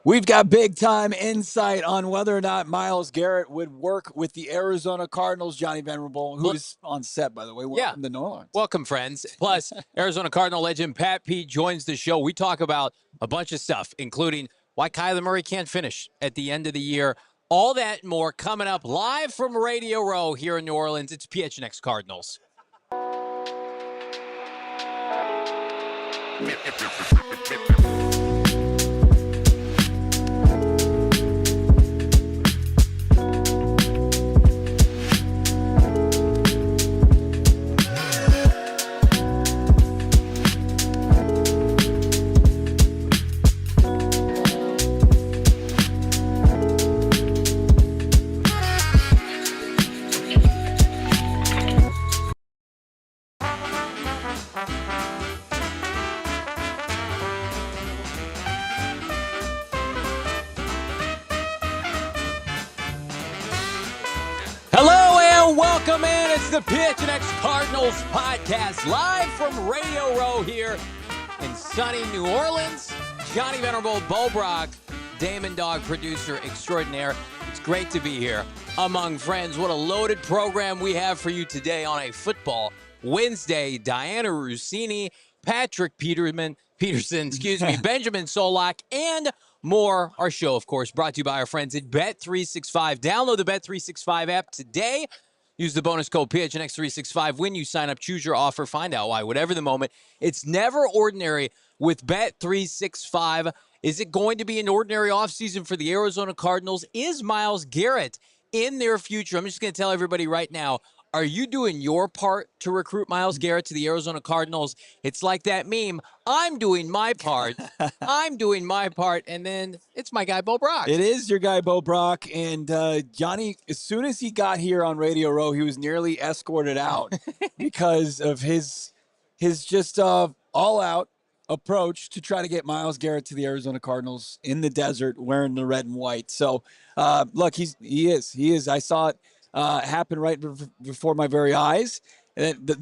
We've got big time insight on whether or not Myles Garrett would work with the Arizona Cardinals. Johnny Venerable, who's on set, by the way. Welcome to New Orleans. Welcome, friends. Plus, Arizona Cardinal legend Pat Pete joins the show. We talk about a bunch of stuff, including why Kyler Murray can't finish at the end of the year. All that and more coming up live from Radio Row here in New Orleans. It's PHNX Cardinals. Welcome in. It's the PHNX Cardinals podcast live from Radio Row here in sunny New Orleans. Johnny Venerable, Brack, Damon, Dawg, producer extraordinaire. It's great to be here among friends. What a loaded program we have for you today on a football Wednesday. Dianna Russini, Patrick Peterson, Benjamin Solak, and more. Our show, of course, brought to you by our friends at Bet365. Download the Bet365 app today. Use the bonus code PHNX365 when you sign up. Choose your offer. Find out why. Whatever the moment, it's never ordinary with Bet365. Is it going to be an ordinary offseason for the Arizona Cardinals? Is Myles Garrett in their future? I'm just going to tell everybody right now, are you doing your part to recruit Myles Garrett to the Arizona Cardinals? It's like that meme. I'm doing my part. I'm doing my part. And then it's my guy, Brack. It is your guy, Brack. And Johnny, as soon as he got here on Radio Row, he was nearly escorted out because of his just all-out approach to try to get Myles Garrett to the Arizona Cardinals in the desert wearing the red and white. So, look, he is. I saw it happen right before my very eyes. The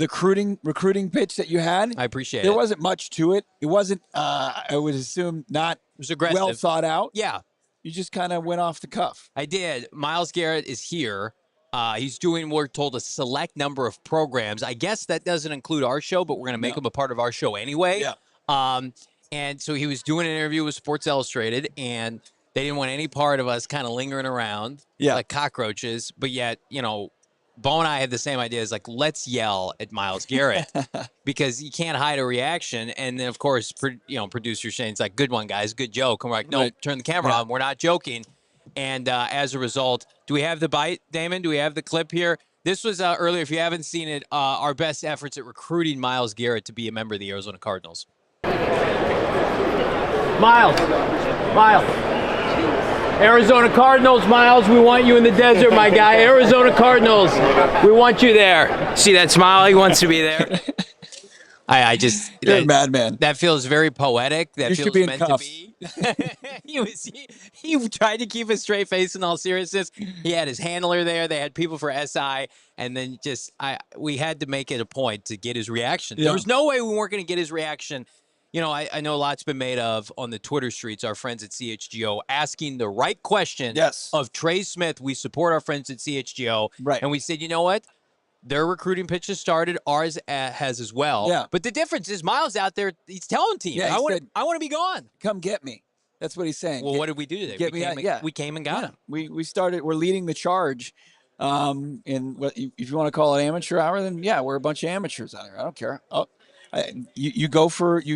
recruiting pitch that you had, I appreciate it. There wasn't much to it. It wasn't, I would assume, not it was aggressive. Well thought out. Yeah. You just kind of went off the cuff. I did. Myles Garrett is here. He's doing, we're told, a select number of programs. I guess that doesn't include our show, but we're going to make him a part of our show anyway. Yeah. And so he was doing an interview with Sports Illustrated, and they didn't want any part of us kind of lingering around like cockroaches. But yet, Bo and I had the same idea. It's like, let's yell at Myles Garrett because you can't hide a reaction. And then, of course, producer Shane's like, good one, guys, good joke. And we're like, no, turn the camera on. We're not joking. And as a result, do we have the bite, Damon? Do we have the clip here? This was earlier, if you haven't seen it, our best efforts at recruiting Myles Garrett to be a member of the Arizona Cardinals. Myles. Arizona Cardinals, Myles, we want you in the desert, my guy. Arizona Cardinals, we want you there. See that smile? He wants to be there. I just... You're a madman. That feels very poetic. That feels be meant to be. He tried to keep a straight face in all seriousness. He had his handler there. They had people for SI. And then we had to make it a point to get his reaction. Yeah. There was no way we weren't going to get his reaction. I know a lot's been made of on the Twitter streets, our friends at CHGO, asking the right question of Trey Smith. We support our friends at CHGO. Right. And we said, you know what? Their recruiting pitch has started. Ours has as well. Yeah. But the difference is Myles out there, he's telling teams, yeah, I want to be gone. Come get me. That's what he's saying. Well, what did we do today? We came and got him. We're leading the charge. And if you want to call it amateur hour, then we're a bunch of amateurs out here. I don't care. You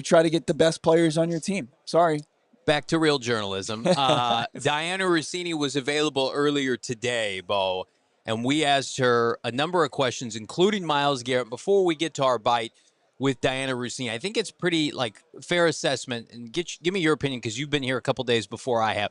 try to get the best players on your team. Sorry. Back to real journalism. Dianna Russini was available earlier today, Bo, and we asked her a number of questions, including Myles Garrett. Before we get to our bite with Dianna Russini, I think it's pretty fair assessment. And give me your opinion because you've been here a couple days before I have.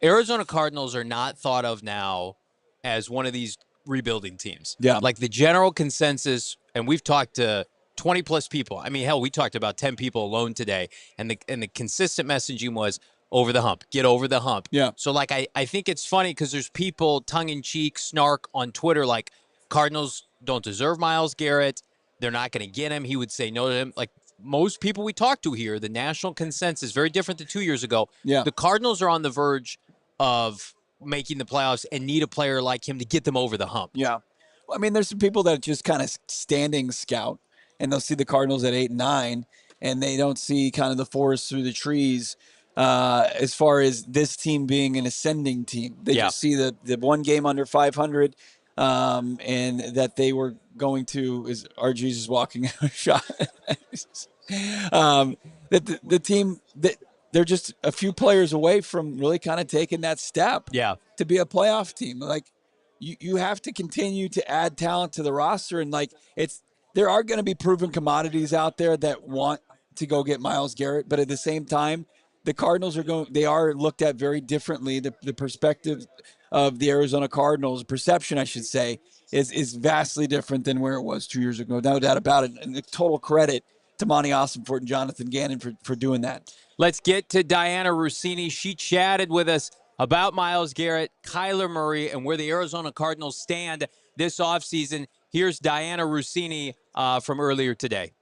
Arizona Cardinals are not thought of now as one of these rebuilding teams. Yeah. Like the general consensus, and we've talked to 20-plus people. I mean, hell, we talked about 10 people alone today, and the consistent messaging was over the hump, get over the hump. Yeah. So, I think it's funny because there's people tongue-in-cheek snark on Twitter like Cardinals don't deserve Myles Garrett. They're not going to get him. He would say no to him. most people we talk to here, the national consensus, very different than 2 years ago. Yeah. The Cardinals are on the verge of making the playoffs and need a player like him to get them over the hump. Yeah. Well, I mean, there's some people that just kind of standing scout, and they'll see the Cardinals at 8-9, and they don't see kind of the forest through the trees as far as this team being an ascending team. They just see the one game under 500, and that they were going to, is RG's is walking out a shot. That the team, that they're just a few players away from really kind of taking that step to be a playoff team. Like, you have to continue to add talent to the roster, and like there are going to be proven commodities out there that want to go get Myles Garrett, but at the same time, the Cardinals they are looked at very differently. The perspective of the Arizona Cardinals, perception I should say, is vastly different than where it was 2 years ago. No doubt about it. And the total credit to Monty Ossenfort and Jonathan Gannon for doing that. Let's get to Dianna Russini. She chatted with us about Myles Garrett, Kyler Murray, and where the Arizona Cardinals stand this offseason. Here's Dianna Russini from earlier today.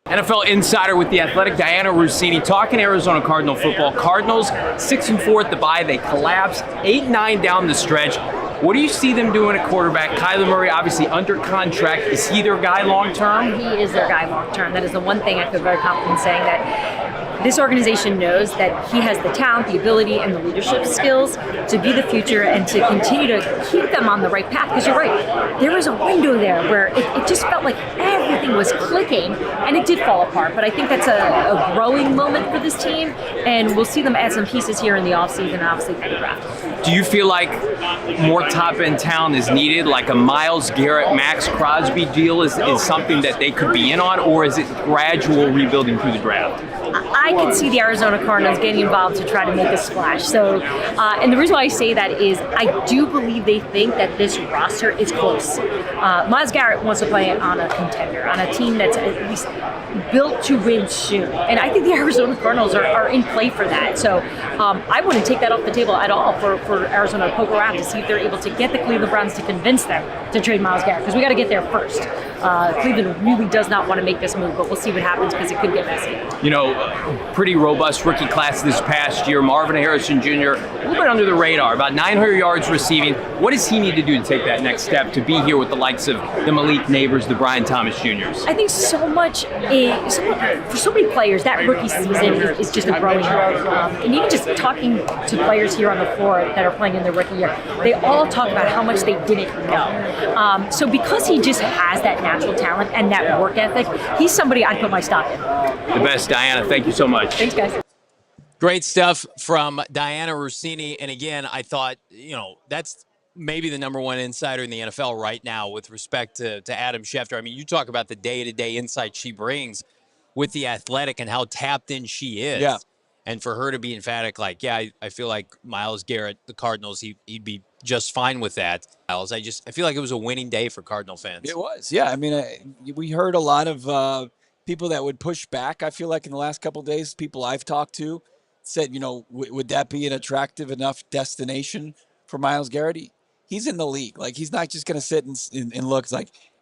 NFL Insider with The Athletic, Dianna Russini, talking Arizona Cardinal football. Cardinals 6-4 at the bye. They collapsed 8-9 down the stretch. What do you see them doing at quarterback? Kyler Murray, obviously under contract. Is he their guy long term? He is their guy long term. That is the one thing I feel very confident saying, that this organization knows that he has the talent, the ability, and the leadership skills to be the future and to continue to keep them on the right path. Because you're right, there was a window there where it just felt like everything was clicking, and it did fall apart. But I think that's a growing moment for this team, and we'll see them add some pieces here in the offseason and obviously for the draft. Do you feel like more top-end talent is needed, like a Myles Garrett, Max Crosby deal is something that they could be in on, or is it gradual rebuilding through the draft? I can see the Arizona Cardinals getting involved to try to make a splash. So, and the reason why I say that is I do believe they think that this roster is close. Myles Garrett wants to play on a contender, on a team that's at least built to win soon. And I think the Arizona Cardinals are in play for that. So I wouldn't take that off the table at all for Arizona to poke around to see if they're able to get the Cleveland Browns to convince them to trade Myles Garrett, because we got to get there first. Cleveland really does not want to make this move, but we'll see what happens because it could get messy. You know, pretty robust rookie class this past year. Marvin Harrison Jr., a little bit under the radar, about 900 yards receiving. What does he need to do to take that next step to be here with the likes of the Malik Neighbors, the Brian Thomas Jr.'s? I think so much, for so many players, that rookie season is just a growing year. And even just talking to players here on the floor that are playing in their rookie year, they all talk about how much they didn't know. So because he just has that natural talent and that work ethic, he's somebody I'd put my stock in. The best, Dianna. Thank you so much. Thanks, guys. Great stuff from Dianna Russini. And again, I thought, that's maybe the number one insider in the NFL right now with respect to Adam Schefter. I mean, you talk about the day-to-day insight she brings with The Athletic and how tapped in she is. Yeah. And for her to be emphatic, like, I feel like Myles Garrett, the Cardinals, he'd be just fine with that. I feel like it was a winning day for Cardinal fans. It was, yeah. I mean, we heard a lot of people that would push back. I feel like in the last couple of days, people I've talked to said, would that be an attractive enough destination for Myles Garrett? He's in the league. Like, he's not just going to sit and look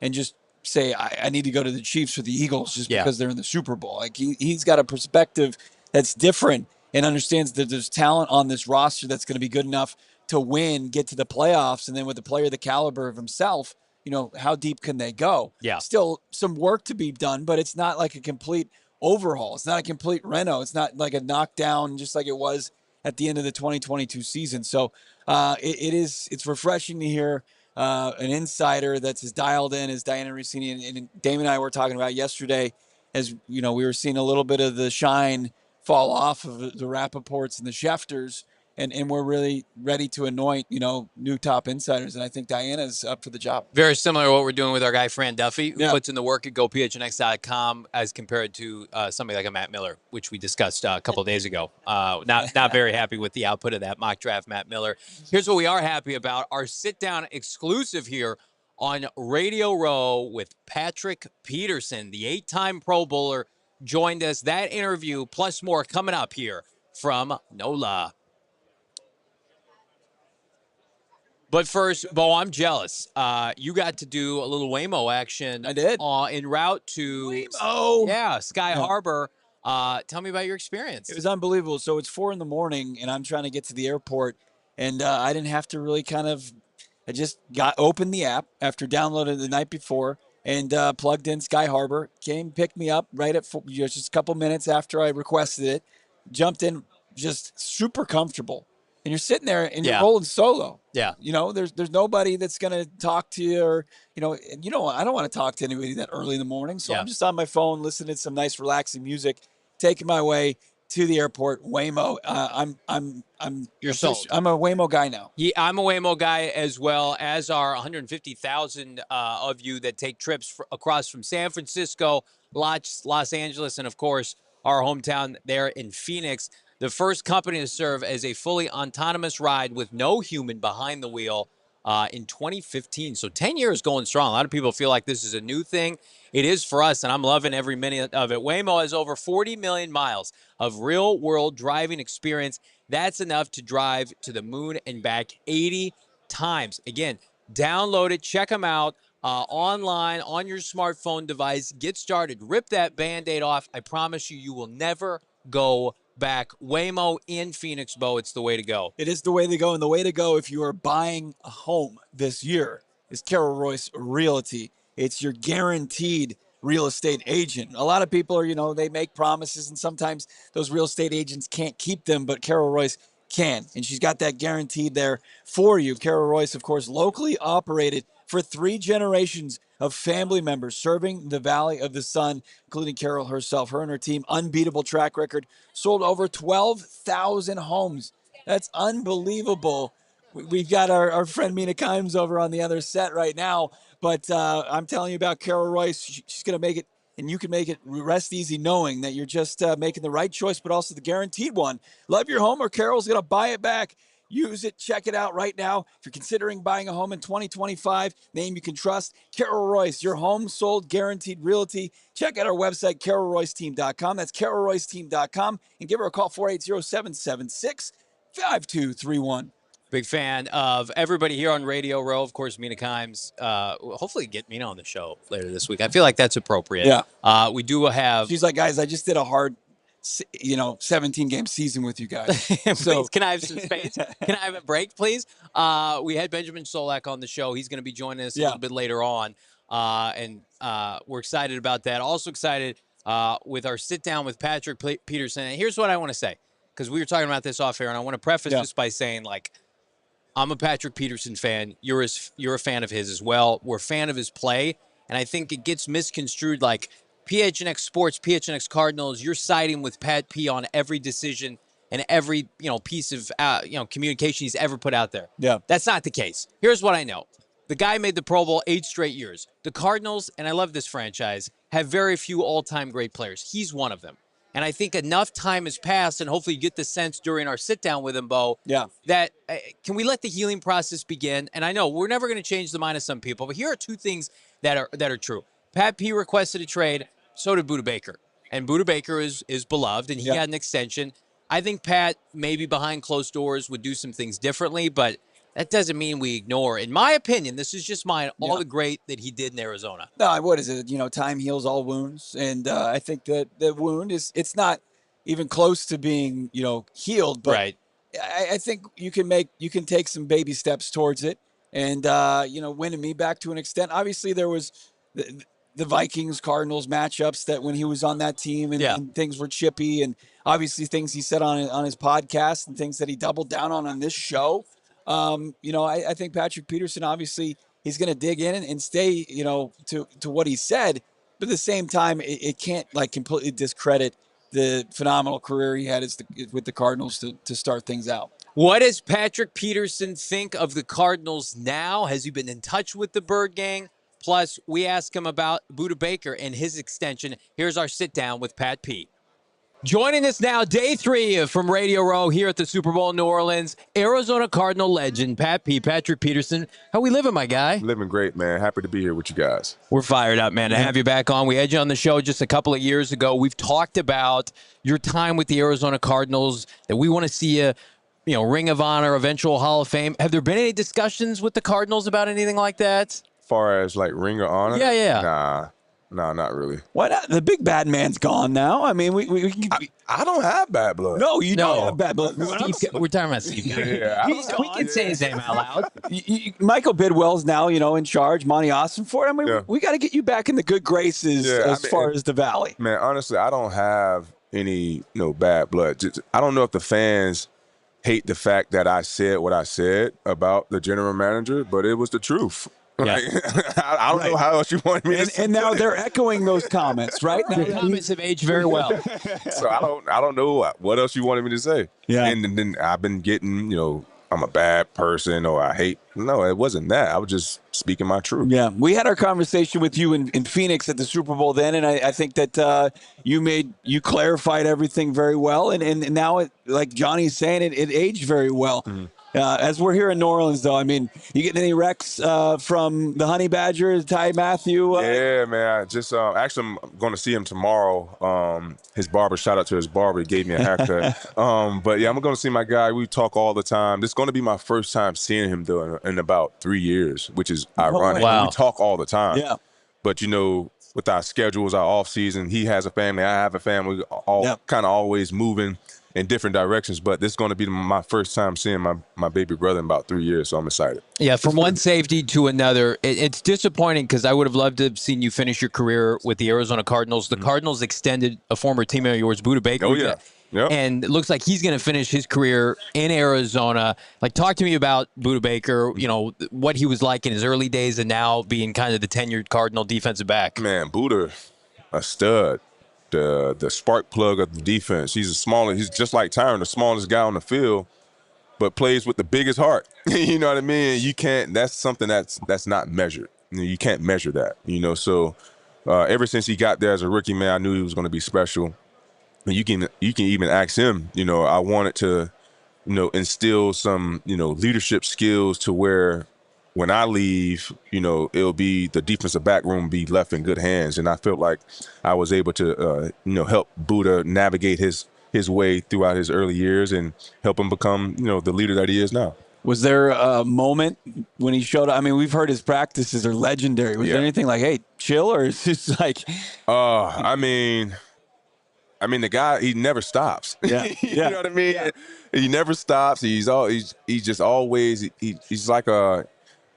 and just say, I need to go to the Chiefs or the Eagles just because they're in the Super Bowl. Like, he's got a perspective that's different and understands that there's talent on this roster that's going to be good enough to win, get to the playoffs, and then with a player the caliber of himself, how deep can they go? Yeah. Still some work to be done, but it's not like a complete overhaul. It's not a complete reno. It's not like a knockdown just like it was at the end of the 2022 season. So it's refreshing to hear an insider that's as dialed in as Dianna Russini and Damon and I were talking about yesterday. As we were seeing a little bit of the shine fall off of the Rappaports and the Schefters, and we're really ready to anoint, new top insiders. And I think Diana's up for the job. Very similar to what we're doing with our guy, Fran Duffy, who puts in the work at GoPHNX.com as compared to somebody like a Matt Miller, which we discussed a couple of days ago. Not very happy with the output of that mock draft, Matt Miller. Here's what we are happy about. Our sit-down exclusive here on Radio Row with Patrick Peterson, the 8-time Pro Bowler, joined us. That interview plus more coming up here from NOLA. But first, Bo, I'm jealous. You got to do a little Waymo action. I did. En route to Waymo. Sky Yeah. Harbor. Tell me about your experience. It was unbelievable. So it's 4 a.m, and I'm trying to get to the airport, and I didn't have to really I just opened the app after downloading it the night before and plugged in Sky Harbor. Came, picked me up right at just a couple minutes after I requested it. Jumped in, just super comfortable. And you're sitting there and you're rolling solo. Yeah. There's nobody that's gonna talk to you, or I don't want to talk to anybody that early in the morning. So I'm just on my phone listening to some nice relaxing music, taking my way to the airport. Waymo. You're sold. I'm a Waymo guy now. Yeah, I'm a Waymo guy, as well as are 150,000 of you that take trips across from San Francisco, Los Angeles, and of course our hometown there in Phoenix. The first company to serve as a fully autonomous ride with no human behind the wheel in 2015. So 10 years going strong. A lot of people feel like this is a new thing. It is for us, and I'm loving every minute of it. Waymo has over 40 million miles of real-world driving experience. That's enough to drive to the moon and back 80 times. Again, download it. Check them out online on your smartphone device. Get started. Rip that Band-Aid off. I promise you, you will never go back. Waymo in Phoenix, Bo. It's the way to go. It is the way to go, and the way to go if you are buying a home this year is Carol Royce Realty. It's your guaranteed real estate agent. A lot of people are, they make promises, and sometimes those real estate agents can't keep them, but Carol Royce can, and she's got that guaranteed there for you. Carol Royce, of course, locally operated for 3 generations of family members serving the Valley of the Sun, including Carol herself. Her and her team, unbeatable track record, sold over 12,000 homes. That's unbelievable. We've got our friend Mina Kimes over on the other set right now, but I'm telling you about Carol Royce. She's going to make it, and you can make it rest easy knowing that you're just making the right choice, but also the guaranteed one. Love your home, or Carol's going to buy it back. Use it. Check it out right now. If you're considering buying a home in 2025, name you can trust. Carol Royce, your home sold guaranteed realty. Check out our website, carolroyceteam.com. That's carolroyceteam.com. And give her a call, 480-776-5231. Big fan of everybody here on Radio Row. Of course, Mina Kimes. Hopefully get Mina on the show later this week. I feel like that's appropriate. Yeah. We do have... She's like, guys, I just did a hard 17-game season with you guys. So please, can I have some space? Can I have a break, please? We had Benjamin Solak on the show. He's going to be joining us a little bit later on, and we're excited about that. Also excited with our sit-down with Patrick Peterson. And here's what I want to say, because we were talking about this off air, and I want to preface this by saying, I'm a Patrick Peterson fan. You're a fan of his as well. We're a fan of his play, and I think it gets misconstrued like PHNX Sports, PHNX Cardinals, you're siding with Pat P on every decision and every piece of communication he's ever put out there. Yeah. That's not the case. Here's what I know. The guy made the Pro Bowl 8 straight years. The Cardinals, and I love this franchise, have very few all-time great players. He's one of them. And I think enough time has passed, and hopefully you get the sense during our sit-down with him, Bo, that can we let the healing process begin? And I know we're never going to change the mind of some people, but here are 2 things that are true. Pat P requested a trade. So did Budda Baker. And Budda Baker is beloved, and he got an extension. I think Pat, maybe behind closed doors, would do some things differently, but that doesn't mean we ignore, in my opinion, this is just mine, all the great that he did in Arizona. No, what is it? Time heals all wounds. And I think that the wound it's not even close to being, healed. But I think you can take some baby steps towards it. And, winning me back to an extent. Obviously, there was the Vikings-Cardinals matchups that when he was on that team and things were chippy, and obviously things he said on his podcast and things that he doubled down on this show. I think Patrick Peterson, obviously, he's going to dig in and stay, to what he said. But at the same time, it can't completely discredit the phenomenal career he had with the Cardinals to start things out. What does Patrick Peterson think of the Cardinals now? Has he been in touch with the Bird Gang? Plus, we ask him about Budda Baker and his extension. Here's our sit-down with Pat P. Joining us now, day 3 from Radio Row here at the Super Bowl in New Orleans, Arizona Cardinal legend, Patrick Peterson. How we living, my guy? Living great, man. Happy to be here with you guys. We're fired up, man, to have you back on. We had you on the show just a couple of years ago. We've talked about your time with the Arizona Cardinals, that we want to see you Ring of Honor, eventual Hall of Fame. Have there been any discussions with the Cardinals about anything like that? As far as like Ring of Honor? Yeah. Nah, not really. Why not? The big bad man's gone now. I mean, I don't have bad blood. No, you don't have bad blood. We're talking about Steve. Yeah, We can say his name out loud. Michael Bidwell's now, in charge. Monty Austinford. I mean, we got to get you back in the good graces far as the Valley. Man, honestly, I don't have any bad blood. I don't know if the fans hate the fact that I said what I said about the general manager, but it was the truth. Yeah. I don't know how else you want me to say. And now they're echoing those comments, right? The comments have aged very well. So I don't know what else you wanted me to say. Yeah. And then I've been getting, I'm a bad person or I hate. No, it wasn't that. I was just speaking my truth. Yeah. We had our conversation with you in Phoenix at the Super Bowl then, and I think that you clarified everything very well. And now, like Johnny's saying, it aged very well. Mm-hmm. As we're here in New Orleans, though, I mean, you getting any recs from the Honey Badger, Ty Matthew? Yeah, man. I just actually, I'm going to see him tomorrow. His barber, shout out to his barber, he gave me a haircut. But yeah, I'm going to see my guy. We talk all the time. This is going to be my first time seeing him though in about 3 years, which is ironic. Wow. We talk all the time. Yeah. But with our schedules, our off season, he has a family, I have a family, kind of always moving in different directions, but this is going to be my first time seeing my baby brother in about 3 years, so I'm excited. Yeah, from one safety to another. It's disappointing because I would have loved to have seen you finish your career with the Arizona Cardinals. The Cardinals extended a former teammate of yours, Budda Baker. Oh, yeah. Yep. And it looks like he's going to finish his career in Arizona. Like, talk to me about Budda Baker, what he was like in his early days and now being kind of the tenured Cardinal defensive back. Man, Budda, a stud. The spark plug of the defense. He's just like Tyron, the smallest guy on the field, but plays with the biggest heart. You know what I mean? You can't. That's something that's not measured. You can't measure that. So ever since he got there as a rookie, man, I knew he was going to be special. And you can even ask him. I wanted to, instill some leadership skills to where when I leave, it'll be the defensive back room be left in good hands. And I felt like I was able to, help Budda navigate his way throughout his early years and help him become, the leader that he is now. Was there a moment when he showed up? I mean, we've heard his practices are legendary. Was there anything like, hey, chill, or is it just like? I mean, the guy, he never stops. Yeah. You know what I mean? Yeah. He never stops. He's just always, he's like a,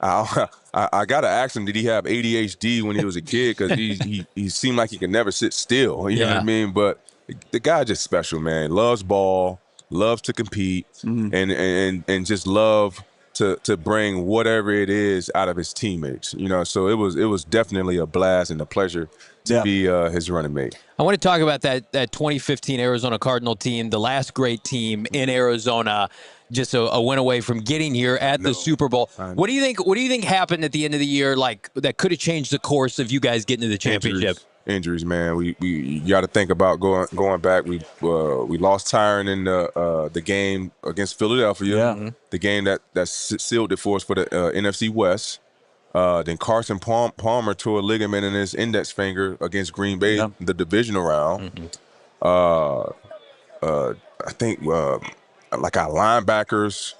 I gotta ask him, did he have ADHD when he was a kid? Because he seemed like he could never sit still. You know what I mean? But the guy just special, man. Loves ball, loves to compete, and just love to bring whatever it is out of his teammates. So it was definitely a blast and a pleasure to be his running mate. I want to talk about that 2015 Arizona Cardinal team, the last great team in Arizona. Just a win away from getting here at the Super Bowl. What do you think happened at the end of the year, like that could have changed the course of you guys getting to the championship? Injuries, man. We got to think about going back. We lost Tyron in the game against Philadelphia. Yeah. The game that sealed it for us for the NFC West. Then Carson Palmer tore a ligament in his index finger against Green Bay, the divisional round. I think like our linebackers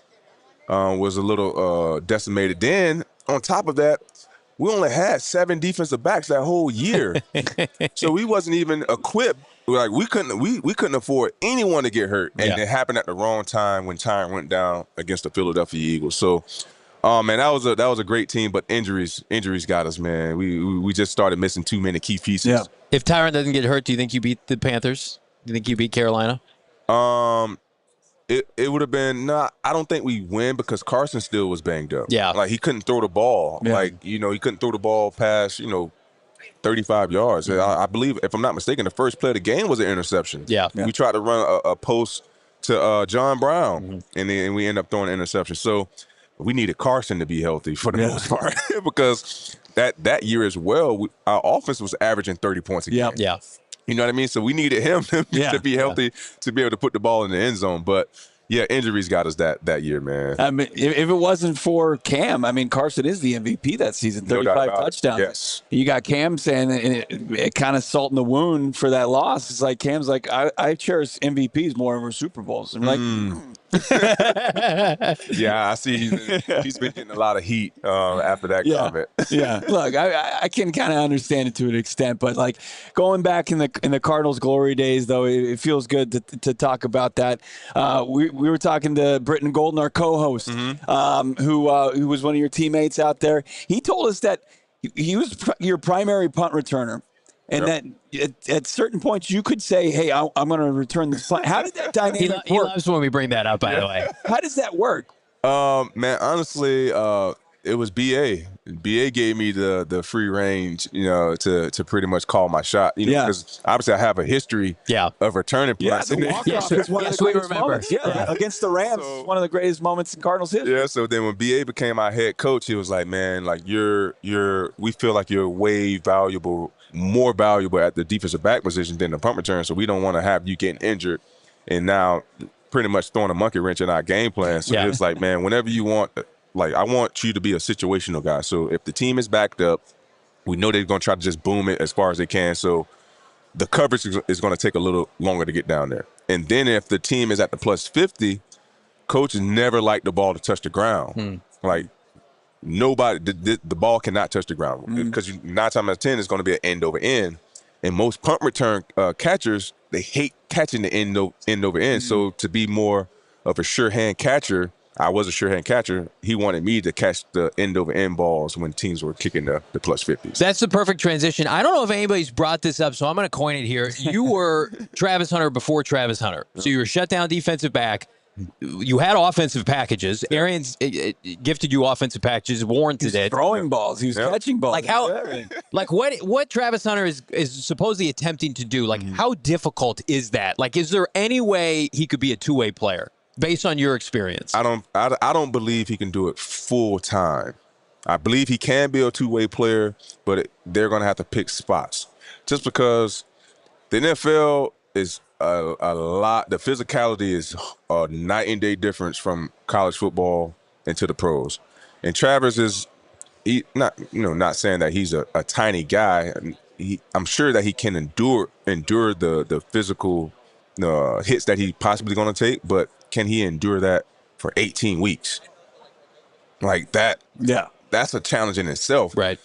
was a little decimated. Then on top of that, we only had 7 defensive backs that whole year, so we wasn't even equipped. Like we couldn't afford anyone to get hurt, and it happened at the wrong time when Tyron went down against the Philadelphia Eagles. So, man, that was a great team, but injuries got us, man. We just started missing too many key pieces. Yeah. If Tyron doesn't get hurt, do you think you beat the Panthers? Do you think you beat Carolina? It would have been I don't think we win because Carson still was banged up. Yeah. Like he couldn't throw the ball. Yeah. Like, he couldn't throw the ball past, 35 yards. I believe, if I'm not mistaken, the first play of the game was an interception. Yeah. We tried to run a post to John Brown, and we end up throwing an interception. So we needed Carson to be healthy for the most part because that year as well, our offense was averaging 30 points a game. Yeah. You know what I mean? So we needed him to be healthy to be able to put the ball in the end zone. But, yeah, injuries got us that year, man. I mean, if it wasn't for Cam, I mean, Carson is the MVP that season, 35 touchdowns. Yes. You got Cam saying, and it kind of salt in the wound for that loss. It's like Cam's like, I cherish MVPs more over Super Bowls. And like, Yeah, I see he's been getting a lot of heat after that comment. Yeah, look, I can kind of understand it to an extent, but like going back in the Cardinals' glory days, though, it feels good to talk about that. We were talking to Britton Golden, our co-host, who was one of your teammates out there. He told us that he was your primary punt returner. And that at certain points you could say, "Hey, I'm going to return this punt." How did that dynamic work? He loves when we bring that up, by the way. How does that work? Man, honestly, it was BA. BA gave me the free range, to pretty much call my shot. Because obviously I have a history of returning punts. The walk-off is one of the greatest moments. Against the Rams, one of the greatest moments in Cardinals history. Yeah, so then when BA became my head coach, he was like, "Man, like we feel like you're more valuable at the defensive back position than the punt return, so we don't want to have you getting injured and now pretty much throwing a monkey wrench in our game plan." So it's like, man, whenever you want, like, I want you to be a situational guy. So if the team is backed up, we know they're going to try to just boom it as far as they can. So the coverage is going to take a little longer to get down there. And then if the team is at the plus 50, coaches never like the ball to touch the ground. Like, nobody, the ball cannot touch the ground because 9 times out of 10 it's going to be an end over end, and most punt return catchers, they hate catching the end over end. So to be more of a sure hand catcher, I was a sure hand catcher. He wanted me to catch the end over end balls when teams were kicking the plus 50s. That's the perfect transition. I don't know if anybody's brought this up, so I'm going to coin it here. You were Travis Hunter before Travis Hunter, so you were shutdown defensive back. You had offensive packages. Arians gifted you offensive packages, warranted it. Throwing balls. He was catching balls. Like how? Like what Travis Hunter is supposedly attempting to do? Like how difficult is that? Like, is there any way he could be a two-way player based on your experience? I don't believe he can do it full time. I believe he can be a two-way player, but they're going to have to pick spots. Just because the NFL is a lot. The physicality is a night and day difference from college football into the pros. And Travis is not saying that he's a tiny guy. I'm sure that he can endure the physical hits that he possibly going to take, but can he endure that for 18 weeks? Like that. Yeah, that's a challenge in itself. Right.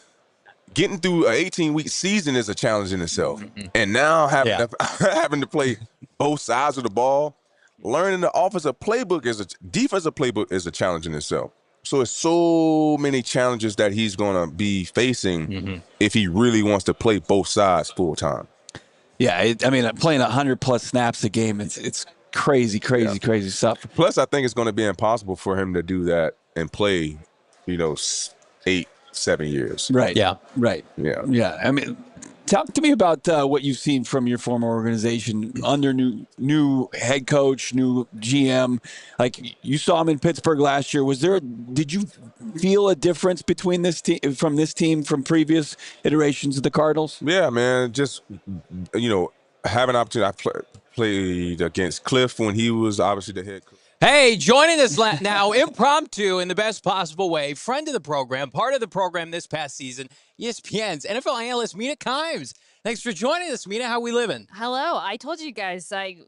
Getting through an 18-week season is a challenge in itself. And now having to play both sides of the ball, learning the defensive playbook is a challenge in itself. So it's so many challenges that he's going to be facing if he really wants to play both sides full time. Yeah, playing 100+ snaps a game, it's crazy stuff. Plus, I think it's going to be impossible for him to do that and play, 8-7 years. Right. Yeah. Right. Yeah. Yeah. Talk to me about what you've seen from your former organization under new head coach, new GM. Like, you saw him in Pittsburgh last year. Did you feel a difference between this team from previous iterations of the Cardinals? Yeah, man. Just having an opportunity. I played against Cliff when he was obviously the head coach. Hey, joining us now, impromptu in the best possible way, friend of the program, part of the program this past season, ESPN's NFL analyst, Mina Kimes. Thanks for joining us, Mina. How we living? Hello. I told you guys, I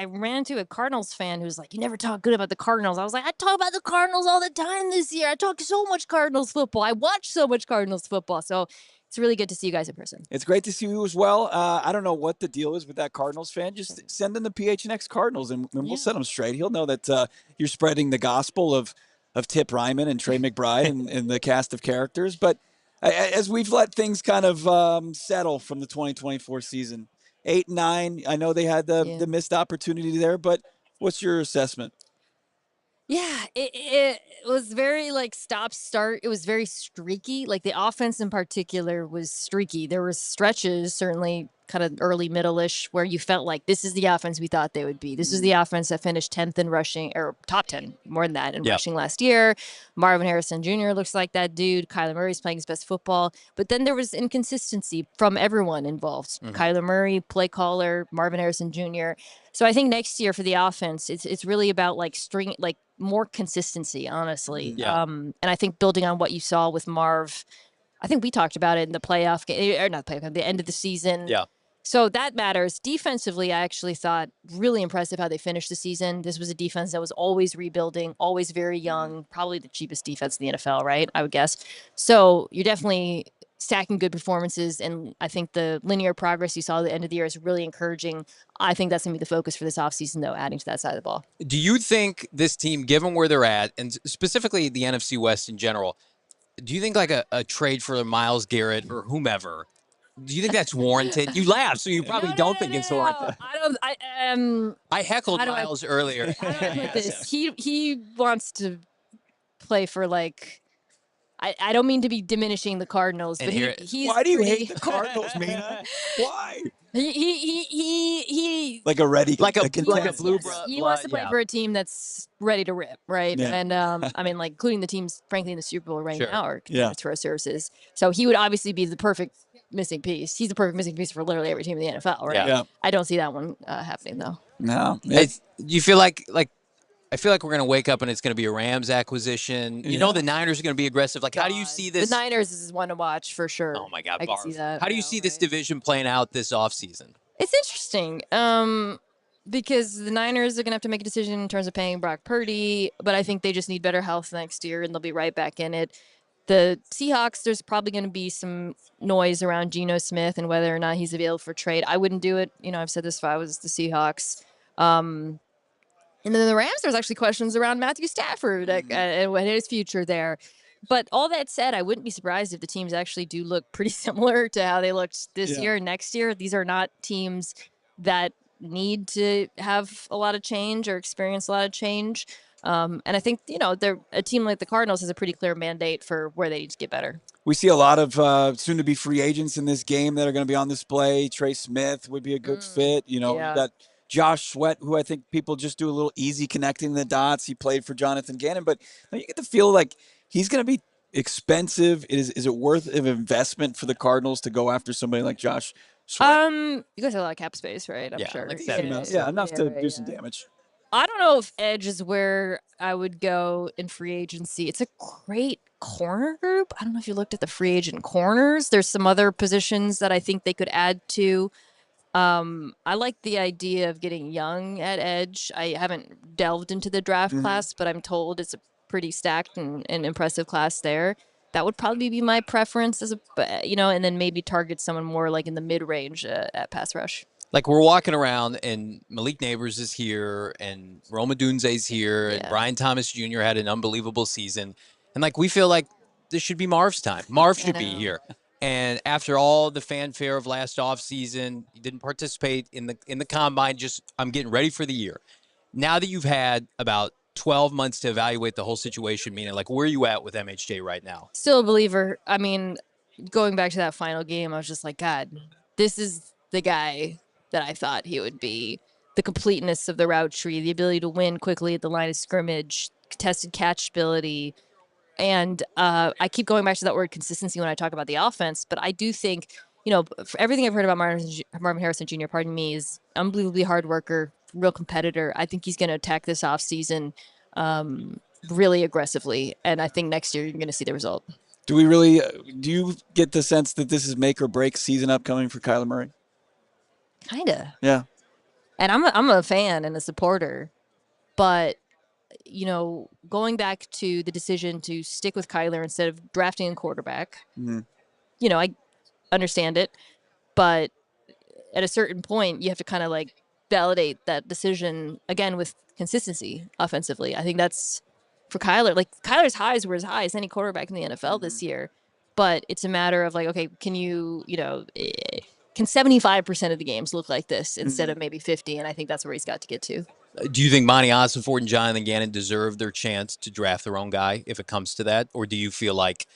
ran into a Cardinals fan who's like, "You never talk good about the Cardinals." I was like, "I talk about the Cardinals all the time this year. I talk so much Cardinals football. I watch so much Cardinals football." So it's really good to see you guys in person. It's great to see you as well. I don't know what the deal is with that Cardinals fan. Just send in the PHNX Cardinals, and we'll set him straight. He'll know that you're spreading the gospel of Tip Ryman and Trey McBride and the cast of characters. But as we've let things kind of settle from the 2024 season, 8-9, I know they had the missed opportunity there, but what's your assessment? Yeah, it was very stop-start. It was very streaky. Like the offense in particular was streaky. There were stretches, certainly kind of early, middle-ish, where you felt like this is the offense we thought they would be. This is the offense that finished 10th in rushing, or top 10, more than that, in rushing last year. Marvin Harrison Jr. looks like that dude. Kyler Murray's playing his best football. But then there was inconsistency from everyone involved. Kyler Murray, play caller, Marvin Harrison Jr. So I think next year for the offense, it's really about more consistency, honestly. Yeah. And I think building on what you saw with Marv, I think we talked about it in the playoff game, or not the playoff game, the end of the season. Yeah. So that matters. Defensively, I actually thought really impressive how they finished the season. This was a defense that was always rebuilding, always very young, probably the cheapest defense in the NFL, right? I would guess. So you're definitely stacking good performances, and I think the linear progress you saw at the end of the year is really encouraging. I think that's going to be the focus for this offseason, though, adding to that side of the ball. Do you think this team, given where they're at, and specifically the NFC West in general, do you think like a trade for Myles Garrett or whomever, do you think that's warranted? You laugh, so you probably don't think it's warranted. I heckled Myles earlier. He wants to play for like. I don't mean to be diminishing the Cardinals, but he's. Why do you hate the Cardinals, Mina? Why? He like a blue blood. He wants to play for a team that's ready to rip, right? Yeah. And I mean, like including the teams, frankly, in the Super Bowl right now are for our services. So he would obviously be the perfect missing piece. He's the perfect missing piece for literally every team in the NFL, right? Yeah. I don't see that one happening though. No. You feel like I feel like we're going to wake up and it's going to be a Rams acquisition. You know the Niners are going to be aggressive. Like, how do you see this? The Niners is one to watch for sure. Oh, my God. I can see that. How do you see this division playing out this offseason? It's interesting because the Niners are going to have to make a decision in terms of paying Brock Purdy, but I think they just need better health next year, and they'll be right back in it. The Seahawks, there's probably going to be some noise around Geno Smith and whether or not he's available for trade. I wouldn't do it. You know, I've said this if I was the Seahawks. And then the Rams, there's actually questions around Matthew Stafford and his future there. But all that said, I wouldn't be surprised if the teams actually do look pretty similar to how they looked this year and next year. These are not teams that need to have a lot of change or experience a lot of change. And I think, they're a team like the Cardinals has a pretty clear mandate for where they need to get better. We see a lot of soon-to-be free agents in this game that are going to be on display. Trey Smith would be a good fit. You got Josh Sweat, who I think people just do a little easy connecting the dots. He played for Jonathan Gannon, but you get the feel like he's going to be expensive. Is it worth an investment for the Cardinals to go after somebody like Josh Sweat? You guys have a lot of cap space, right? I'm sure. Like enough to do some damage. I don't know if edge is where I would go in free agency. It's a great corner group. I don't know if you looked at the free agent corners. There's some other positions that I think they could add to. I like the idea of getting young at edge. I haven't delved into the draft class, but I'm told it's a pretty stacked and impressive class there. That would probably be my preference and then maybe target someone more like in the mid-range at pass rush. Like we're walking around and Malik Neighbors is here and Roma Dunze's here and Brian Thomas Jr. had an unbelievable season. And like we feel like this should be Marv's time. Marv should be here. And after all the fanfare of last offseason, he didn't participate in the combine. I'm getting ready for the year. Now that you've had about 12 months to evaluate the whole situation, meaning like where are you at with MHJ right now? Still a believer. I mean, going back to that final game, I was just like, God, this is the guy that I thought he would be. The completeness of the route tree, the ability to win quickly at the line of scrimmage, contested catchability. And I keep going back to that word consistency when I talk about the offense, but I do think, for everything I've heard about Marvin Harrison Jr., is unbelievably hard worker, real competitor. I think he's going to attack this offseason really aggressively, and I think next year you're going to see the result. Do you get the sense that this is make or break season upcoming for Kyler Murray? Kinda. Yeah. And I'm a fan and a supporter, but going back to the decision to stick with Kyler instead of drafting a quarterback, I understand it, but at a certain point, you have to kind of like validate that decision again with consistency offensively. I think that's for Kyler. Like Kyler's highs were as high as any quarterback in the NFL this year, but it's a matter of like, okay, can can 75% of the games look like this instead of maybe 50? And I think that's where he's got to get to. Do you think Monty Ossenfort and Jonathan Gannon deserve their chance to draft their own guy if it comes to that? Or do you feel like,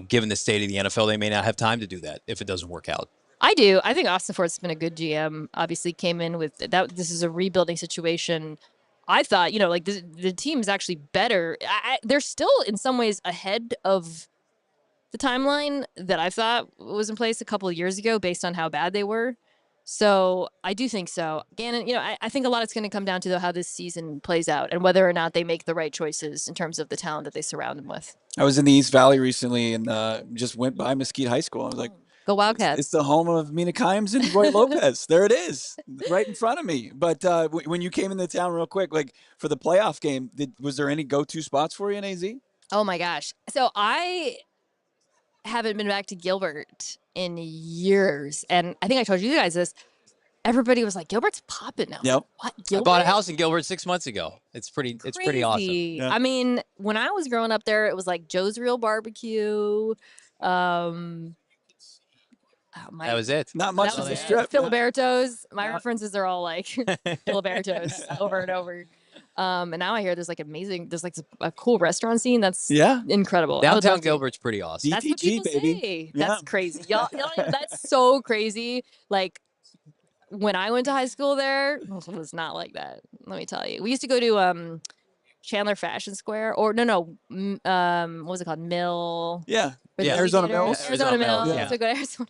given the state of the NFL, they may not have time to do that if it doesn't work out? I do. I think Ossenfort's been a good GM. Obviously came in with that. This is a rebuilding situation. I thought, the team is actually better. They're still in some ways ahead of the timeline that I thought was in place a couple of years ago based on how bad they were. So I do think so. Gannon, I think a lot is going to come down to how this season plays out and whether or not they make the right choices in terms of the talent that they surround them with. I was in the East Valley recently and just went by Mesquite High School. I was like, Go Wildcats. It's the home of Mina Kimes and Roy Lopez. There it is, right in front of me. But when you came into town real quick, like for the playoff game, was there any go-to spots for you in AZ? Oh my gosh. So I haven't been back to Gilbert in years. And I think I told you guys this. Everybody was like, Gilbert's popping now. Yep. What? I Gilbert? bought a house in Gilbert 6 months ago. It's pretty awesome. Crazy. Yeah. I mean, when I was growing up there, it was like Joe's Real Barbecue. That was it. Not much That of was the it. strip. Filiberto's. My Yeah. references are all like Filiberto's over and over. And now I hear there's like a cool restaurant scene that's Yeah. incredible. I would Downtown love to- Gilbert's pretty awesome. That's what DTG, people baby. say. Yeah. That's crazy. Y'all, that's so crazy. Like when I went to high school there, it was not like that. Let me tell you. We used to go to Chandler Fashion Square, or what was it called? Mill. Yeah. With Yeah. the Arizona theater. Mills? Arizona Arizona Mills. Mills, yeah. So go to Arizona.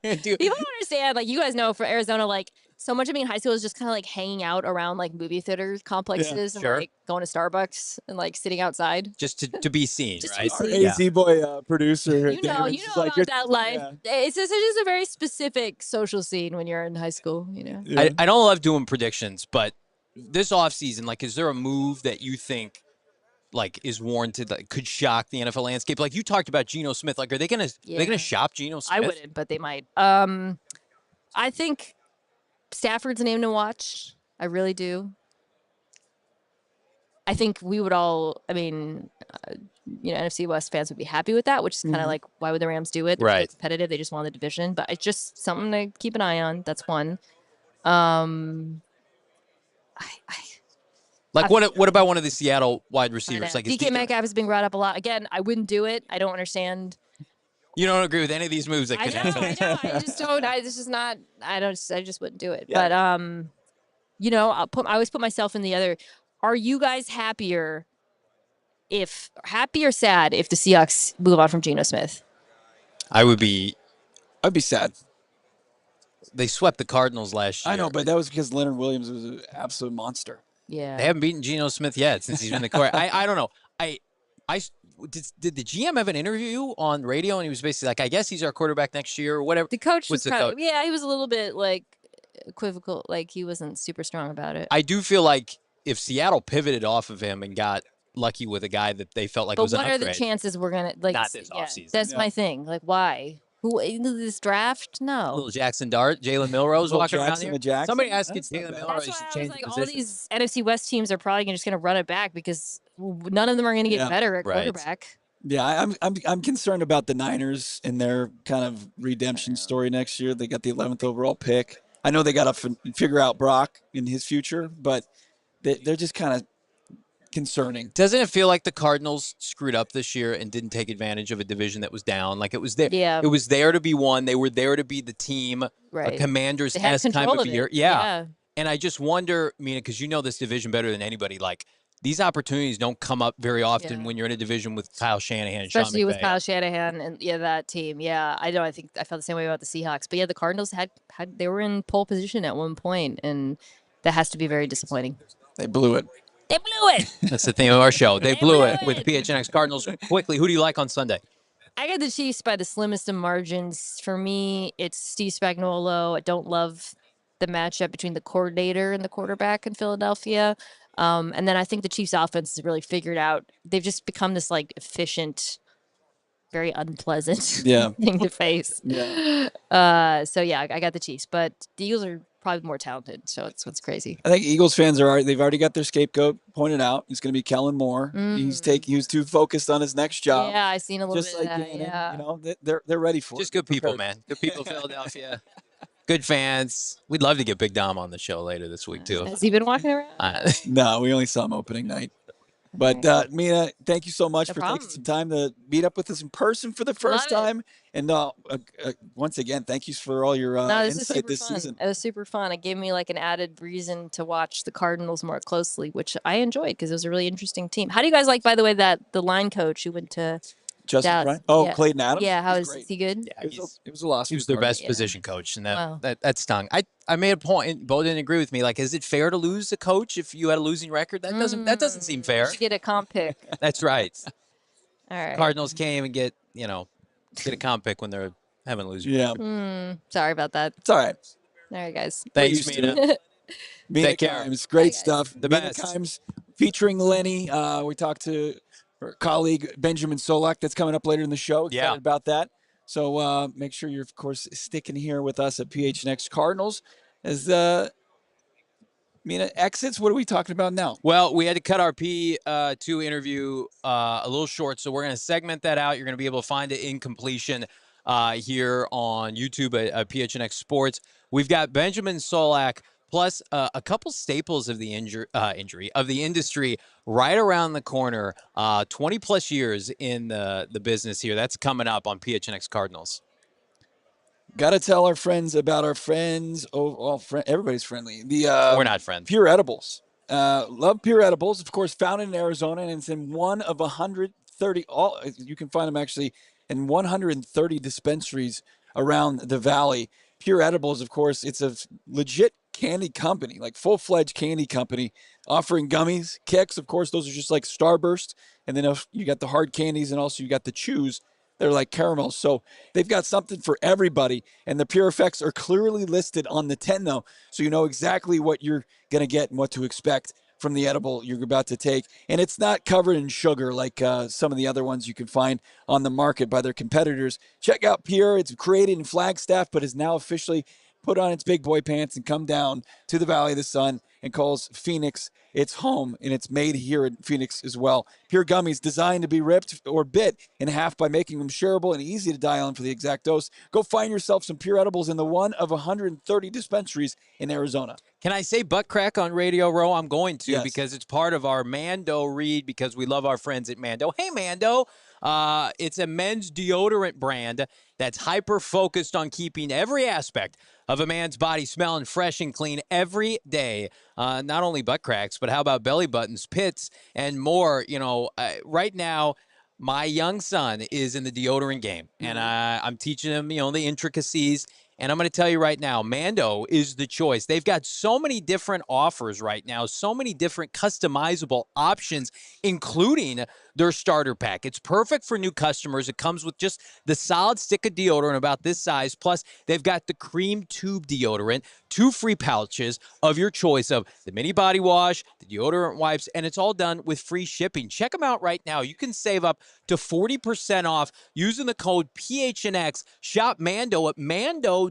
Dude, People don't understand. Like you guys know, for Arizona, like so much of me in high school is just kind of like hanging out around like movie theaters, complexes, and Sure. like going to Starbucks and like sitting outside. just to be seen, Just to right? be Our seen. AZ boy producer. You know Damon's just like, about you're- that life. yeah. It's just a very specific social scene when you're in high school. You know. Yeah. I don't love doing predictions, but this offseason, like, is there a move that you think like is warranted, that could shock the NFL landscape? Like you talked about Geno Smith. Like, are they gonna shop Geno Smith? I wouldn't, but they might. I think Stafford's a name to watch. I really do. I think we would all. I mean, NFC West fans would be happy with that, which is kind of like, why would the Rams do it? They're so Right. competitive. They just won the division, but it's just something to keep an eye on. That's one. Like, what about one of the Seattle wide receivers? Like, is DK Metcalf is being brought up a lot. Again, I wouldn't do it. I don't understand. you don't agree with any of these moves that I could know, happen? I know. I just don't. This is not. I just wouldn't do it. Yeah. But I always put myself in the other. Are you guys happy or sad if the Seahawks move on from Geno Smith? I would be. I'd be sad. They swept the Cardinals last year. I know, but that was because Leonard Williams was an absolute monster. Yeah. They haven't beaten Geno Smith yet since he's been in the court. I don't know. Did the GM have an interview on radio and he was basically like, I guess he's our quarterback next year or whatever? The coach What's was the kind of, coach? yeah, he was a little bit like equivocal, like he wasn't super strong about it. I do feel like if Seattle pivoted off of him and got lucky with a guy that they felt like But was an what are upgrade. the chances we're gonna like? Not this offseason. That's Yeah. my thing. Like, why? Who into this draft? No. Little Jackson Dart, Jalen Milrose Little walking around Jackson here. the Jackson? Somebody asked That's not Jalen bad. Milrose That's to why I was change like, the all position. these NFC West teams are probably just going to run it back because none of them are going to get Yeah. better at Right. quarterback. Yeah, I'm concerned about the Niners and their kind of redemption story next year. They got the 11th overall pick. I know they got to figure out Brack in his future, but they're just kind of concerning. Doesn't it feel like the Cardinals screwed up this year and didn't take advantage of a division that was down? Like it was there. Yeah. It was there to be won. They were there to be the team. Right. A Commanders They had S time control of of year. it. Yeah. And I just wonder, Mina, because you know this division better than anybody. Like these opportunities don't come up very often Yeah. when you're in a division with Kyle Shanahan and Especially Sean with McVay. Kyle Shanahan and that team. Yeah, I know. I think I felt the same way about the Seahawks. But yeah, the Cardinals they were in pole position at one point, and that has to be very disappointing. They blew it. They blew it. That's the theme of our show. They blew blew it with it. the PHNX Cardinals. Quickly, who do you like on Sunday? I got the Chiefs by the slimmest of margins. For me, it's Steve Spagnuolo. I don't love the matchup between the coordinator and the quarterback in Philadelphia. And then I think the Chiefs offense has really figured out. They've just become this like efficient, very unpleasant Yeah. thing to face. Yeah. So yeah, I got the Chiefs, but the Eagles are probably more talented. So it's what's crazy. I think Eagles fans they've already got their scapegoat pointed out. It's going to be Kellen Moore. He was too focused on his next job. Yeah, I've seen a little Just bit like of that. Gannon, Yeah. you know, they're ready for Just it. good people, Prepared. man. Good people, Philadelphia. Good fans. We'd love to get Big Dom on the show later this week, too. Has he been walking around? No, we only saw him opening night. But Mina, thank you so much No for problem. taking some time to meet up with us in person for the first Love it. time. And once again, thank you for all your No, this is insight super this fun. season. It was super fun. It gave me like an added reason to watch the Cardinals more closely, which I enjoyed because it was a really interesting team. How do you guys like, by the way, that the line coach who went to Justin Dallas? Bryant? Oh, Yeah. Clayton Adams? Yeah, how He's is great. he good? Yeah, It was a loss. he was for the their best Yeah. position coach, and that, Wow. that stung. I made a point, and Bo didn't agree with me. Like, is it fair to lose a coach if you had a losing record? That doesn't seem fair. You should get a comp pick. That's right. All right. Cardinals can't even get a comp pick when they're Haven't lose. Yeah. Sorry about that. It's all right. All right, guys. Thanks, used to Mina. Mina Take care. Kimes, great Bye, guys. stuff. The Mina best. Kimes featuring Lenny. We talked to her colleague Benjamin Solak. That's coming up later in the show. Excited about that. So make sure you're, of course, sticking here with us at PHNX Cardinals. As Mina exits, what are we talking about now? Well, we had to cut our P2 interview a little short, so we're going to segment that out. You're going to be able to find it in completion here on YouTube at PHNX Sports. We've got Benjamin Solak plus a couple staples of the injury of the industry right around the corner. 20 plus years in the business here. That's coming up on PHNX Cardinals. Got to tell our friends about our friends. Everybody's friendly. We're not friends. Pure Edibles. Love Pure Edibles. Of course, founded in Arizona, and it's in one of 130. You can find them actually in 130 dispensaries around the valley. Pure Edibles, of course, it's a legit candy company, like full-fledged candy company, offering gummies, kicks. Of course, those are just like Starburst, and then if you got the hard candies, and also you got the chews. They're like caramels. So they've got something for everybody. And the Pure Effects are clearly listed on the tin, though. So you know exactly what you're going to get and what to expect from the edible you're about to take. And it's not covered in sugar like some of the other ones you can find on the market by their competitors. Check out Pure. It's created in Flagstaff, but is now officially put on its big boy pants and come down to the Valley of the Sun and calls Phoenix its home, and it's made here in Phoenix as well. Pure gummies designed to be ripped or bit in half by making them shareable and easy to dial in for the exact dose. Go find yourself some Pure Edibles in the one of 130 dispensaries in Arizona. Can I say butt crack on Radio Row? I'm going to, Yes. because it's part of our Mando read, because we love our friends at Mando. Hey, Mando. It's a men's deodorant brand that's hyper-focused on keeping every aspect of a man's body smelling fresh and clean every day. Not only butt cracks, but how about belly buttons, pits, and more. You know, right now, my young son is in the deodorant game, and I'm teaching him, you know, the intricacies. And I'm going to tell you right now, Mando is the choice. They've got so many different offers right now, so many different customizable options, including their starter pack. It's perfect for new customers. It comes with just the solid stick of deodorant about this size. Plus, they've got the cream tube deodorant, 2 free pouches of your choice of the mini body wash, the deodorant wipes, and it's all done with free shipping. Check them out right now. You can save up to 40% off using the code PHNX. Shop Mando at Mando.com.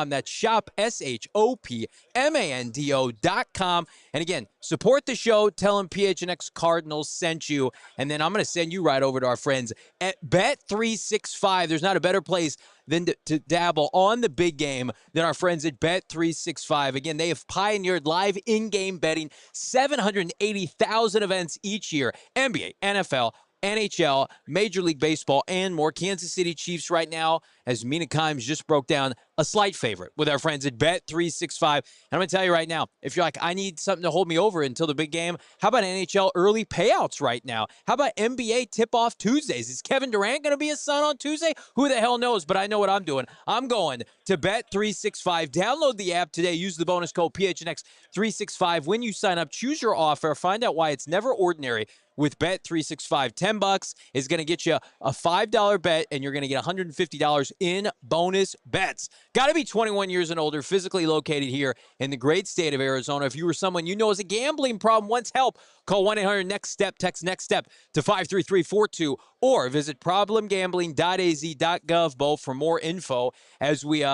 That's shop SHOPMANDO.com. And again, support the show. Tell them PHNX Cardinals sent you. And then I'm going to send you right over to our friends at Bet365. There's not a better place than to dabble on the big game than our friends at Bet365. Again, they have pioneered live in-game betting, 780,000 events each year. NBA, NFL, NHL, Major League Baseball, and more. Kansas City Chiefs right now, as Mina Kimes just broke down, a slight favorite with our friends at Bet365. And I'm going to tell you right now, if you're like, I need something to hold me over until the big game, how about NHL early payouts right now? How about NBA tip-off Tuesdays? Is Kevin Durant going to be a Sun on Tuesday? Who the hell knows? But I know what I'm doing. I'm going to Bet365. Download the app today. Use the bonus code PHNX365. When you sign up, choose your offer. Find out why it's never ordinary with Bet365. $10 is going to get you a $5 bet, and you're going to get $150 in bonus bets. Got to be 21 years and older, physically located here in the great state of Arizona. If you or someone you know has a gambling problem, wants help, call 1-800-NEXT-STEP, text NEXT-STEP to 53342, or visit problemgambling.az.gov, both for more info, as we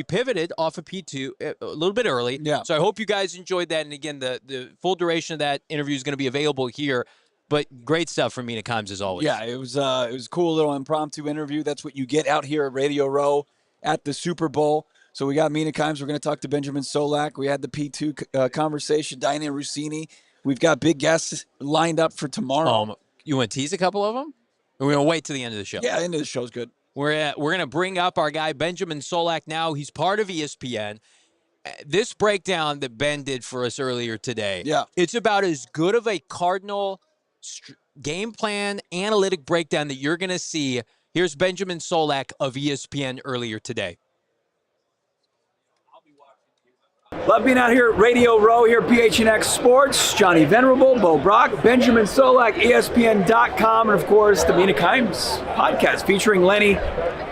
pivoted off of P2 a little bit early. Yeah. So I hope you guys enjoyed that. And again, the full duration of that interview is going to be available here. But great stuff from Mina Kimes as always. Yeah, it was a cool little impromptu interview. That's what you get out here at Radio Row at the Super Bowl. So we got Mina Kimes. We're going to talk to Benjamin Solak. We had the P2 conversation, Dianna Russini. We've got big guests lined up for tomorrow. You want to tease a couple of them? Or we're going to wait till the end of the show? Yeah, the end of the show's good. We're going to bring up our guy, Benjamin Solak, now. He's part of ESPN. This breakdown that Ben did for us earlier today, it's about as good of a Cardinal game plan, analytic breakdown that you're going to see. Here's Benjamin Solak of ESPN earlier today. Love being out here at Radio Row here at PHNX Sports. Johnny Venerable, Bo Brack, Benjamin Solak, ESPN.com, and of course the Mina Kimes podcast featuring Lenny.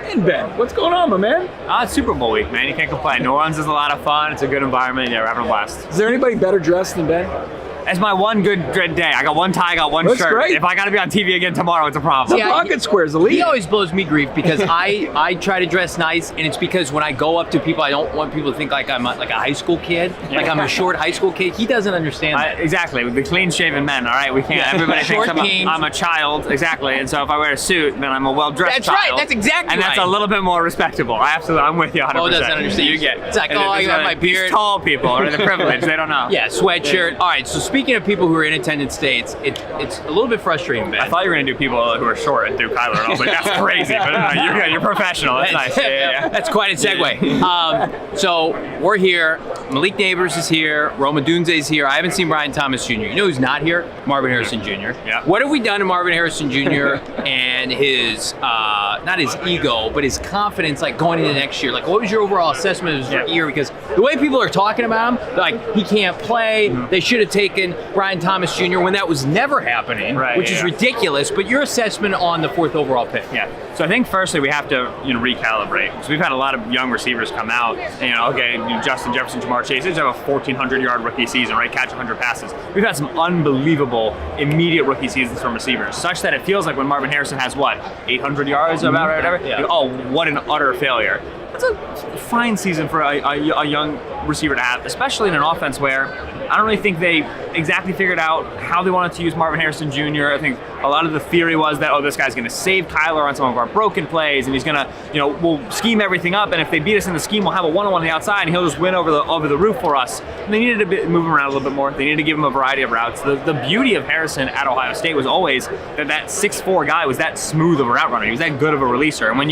And Ben, what's going on, my man? It's Super Bowl week, man. You can't complain. New Orleans is a lot of fun. It's a good environment. Yeah, we're having a blast. Is there anybody better dressed than Ben? It's my one good day. I got one tie, I got one That's shirt. great. If I got to be on TV again tomorrow, it's a problem. Yeah, Pocket squares, elite. He always blows me grief because I try to dress nice, and it's because when I go up to people, I don't want people to think like I'm like a high school kid, like I'm a short high school kid. He doesn't understand that. Exactly. With the clean-shaven men, all right? We can't. Everybody thinks I'm a child. Exactly. And so if I wear a suit, then I'm a well-dressed That's child. right. That's exactly and right. And that's a little bit more respectable. I'm with you 100%. Oh, doesn't understand. You get. It's like, oh, you have my beard. These tall people are the privilege. They don't know. Yeah, sweatshirt. All right, so speaking of people who are in attendance states, it's a little bit frustrating, Ben. I thought you were going to do people who are short and do Kyler, and I was like, that's crazy. But no, you're professional. That's nice. Yeah. That's quite a segue. So we're here. Malik Neighbors is here. Roma Dunze is here. I haven't seen Brian Thomas Jr. You know who's not here? Marvin Harrison Jr. Yeah. What have we done to Marvin Harrison Jr. and his, not his ego, but his confidence, like going into next year? Like, what was your overall assessment of his year? Because the way people are talking about him, like, he can't play. They should have taken Brian Thomas Jr. when that was never happening, which is ridiculous. But your assessment on the 4th overall pick? Yeah. So I think firstly we have to recalibrate. So we've had a lot of young receivers come out. And, Justin Jefferson, Jamar Chase, they have a 1,400-yard rookie season, right? Catch 100 passes. We've had some unbelievable immediate rookie seasons from receivers, such that it feels like when Marvin Harrison has 800 yards about or whatever. Yeah. Oh, what an utter failure. That's a fine season for a young receiver to have, especially in an offense where I don't really think they exactly figured out how they wanted to use Marvin Harrison Jr. I think a lot of the theory was that, this guy's going to save Kyler on some of our broken plays, and he's going to, we'll scheme everything up, and if they beat us in the scheme, we'll have a one-on-one on the outside, and he'll just win over the roof for us. And they needed to move him around a little bit more. They needed to give him a variety of routes. The beauty of Harrison at Ohio State was always that 6'4" guy was that smooth of a route runner. He was that good of a releaser. And when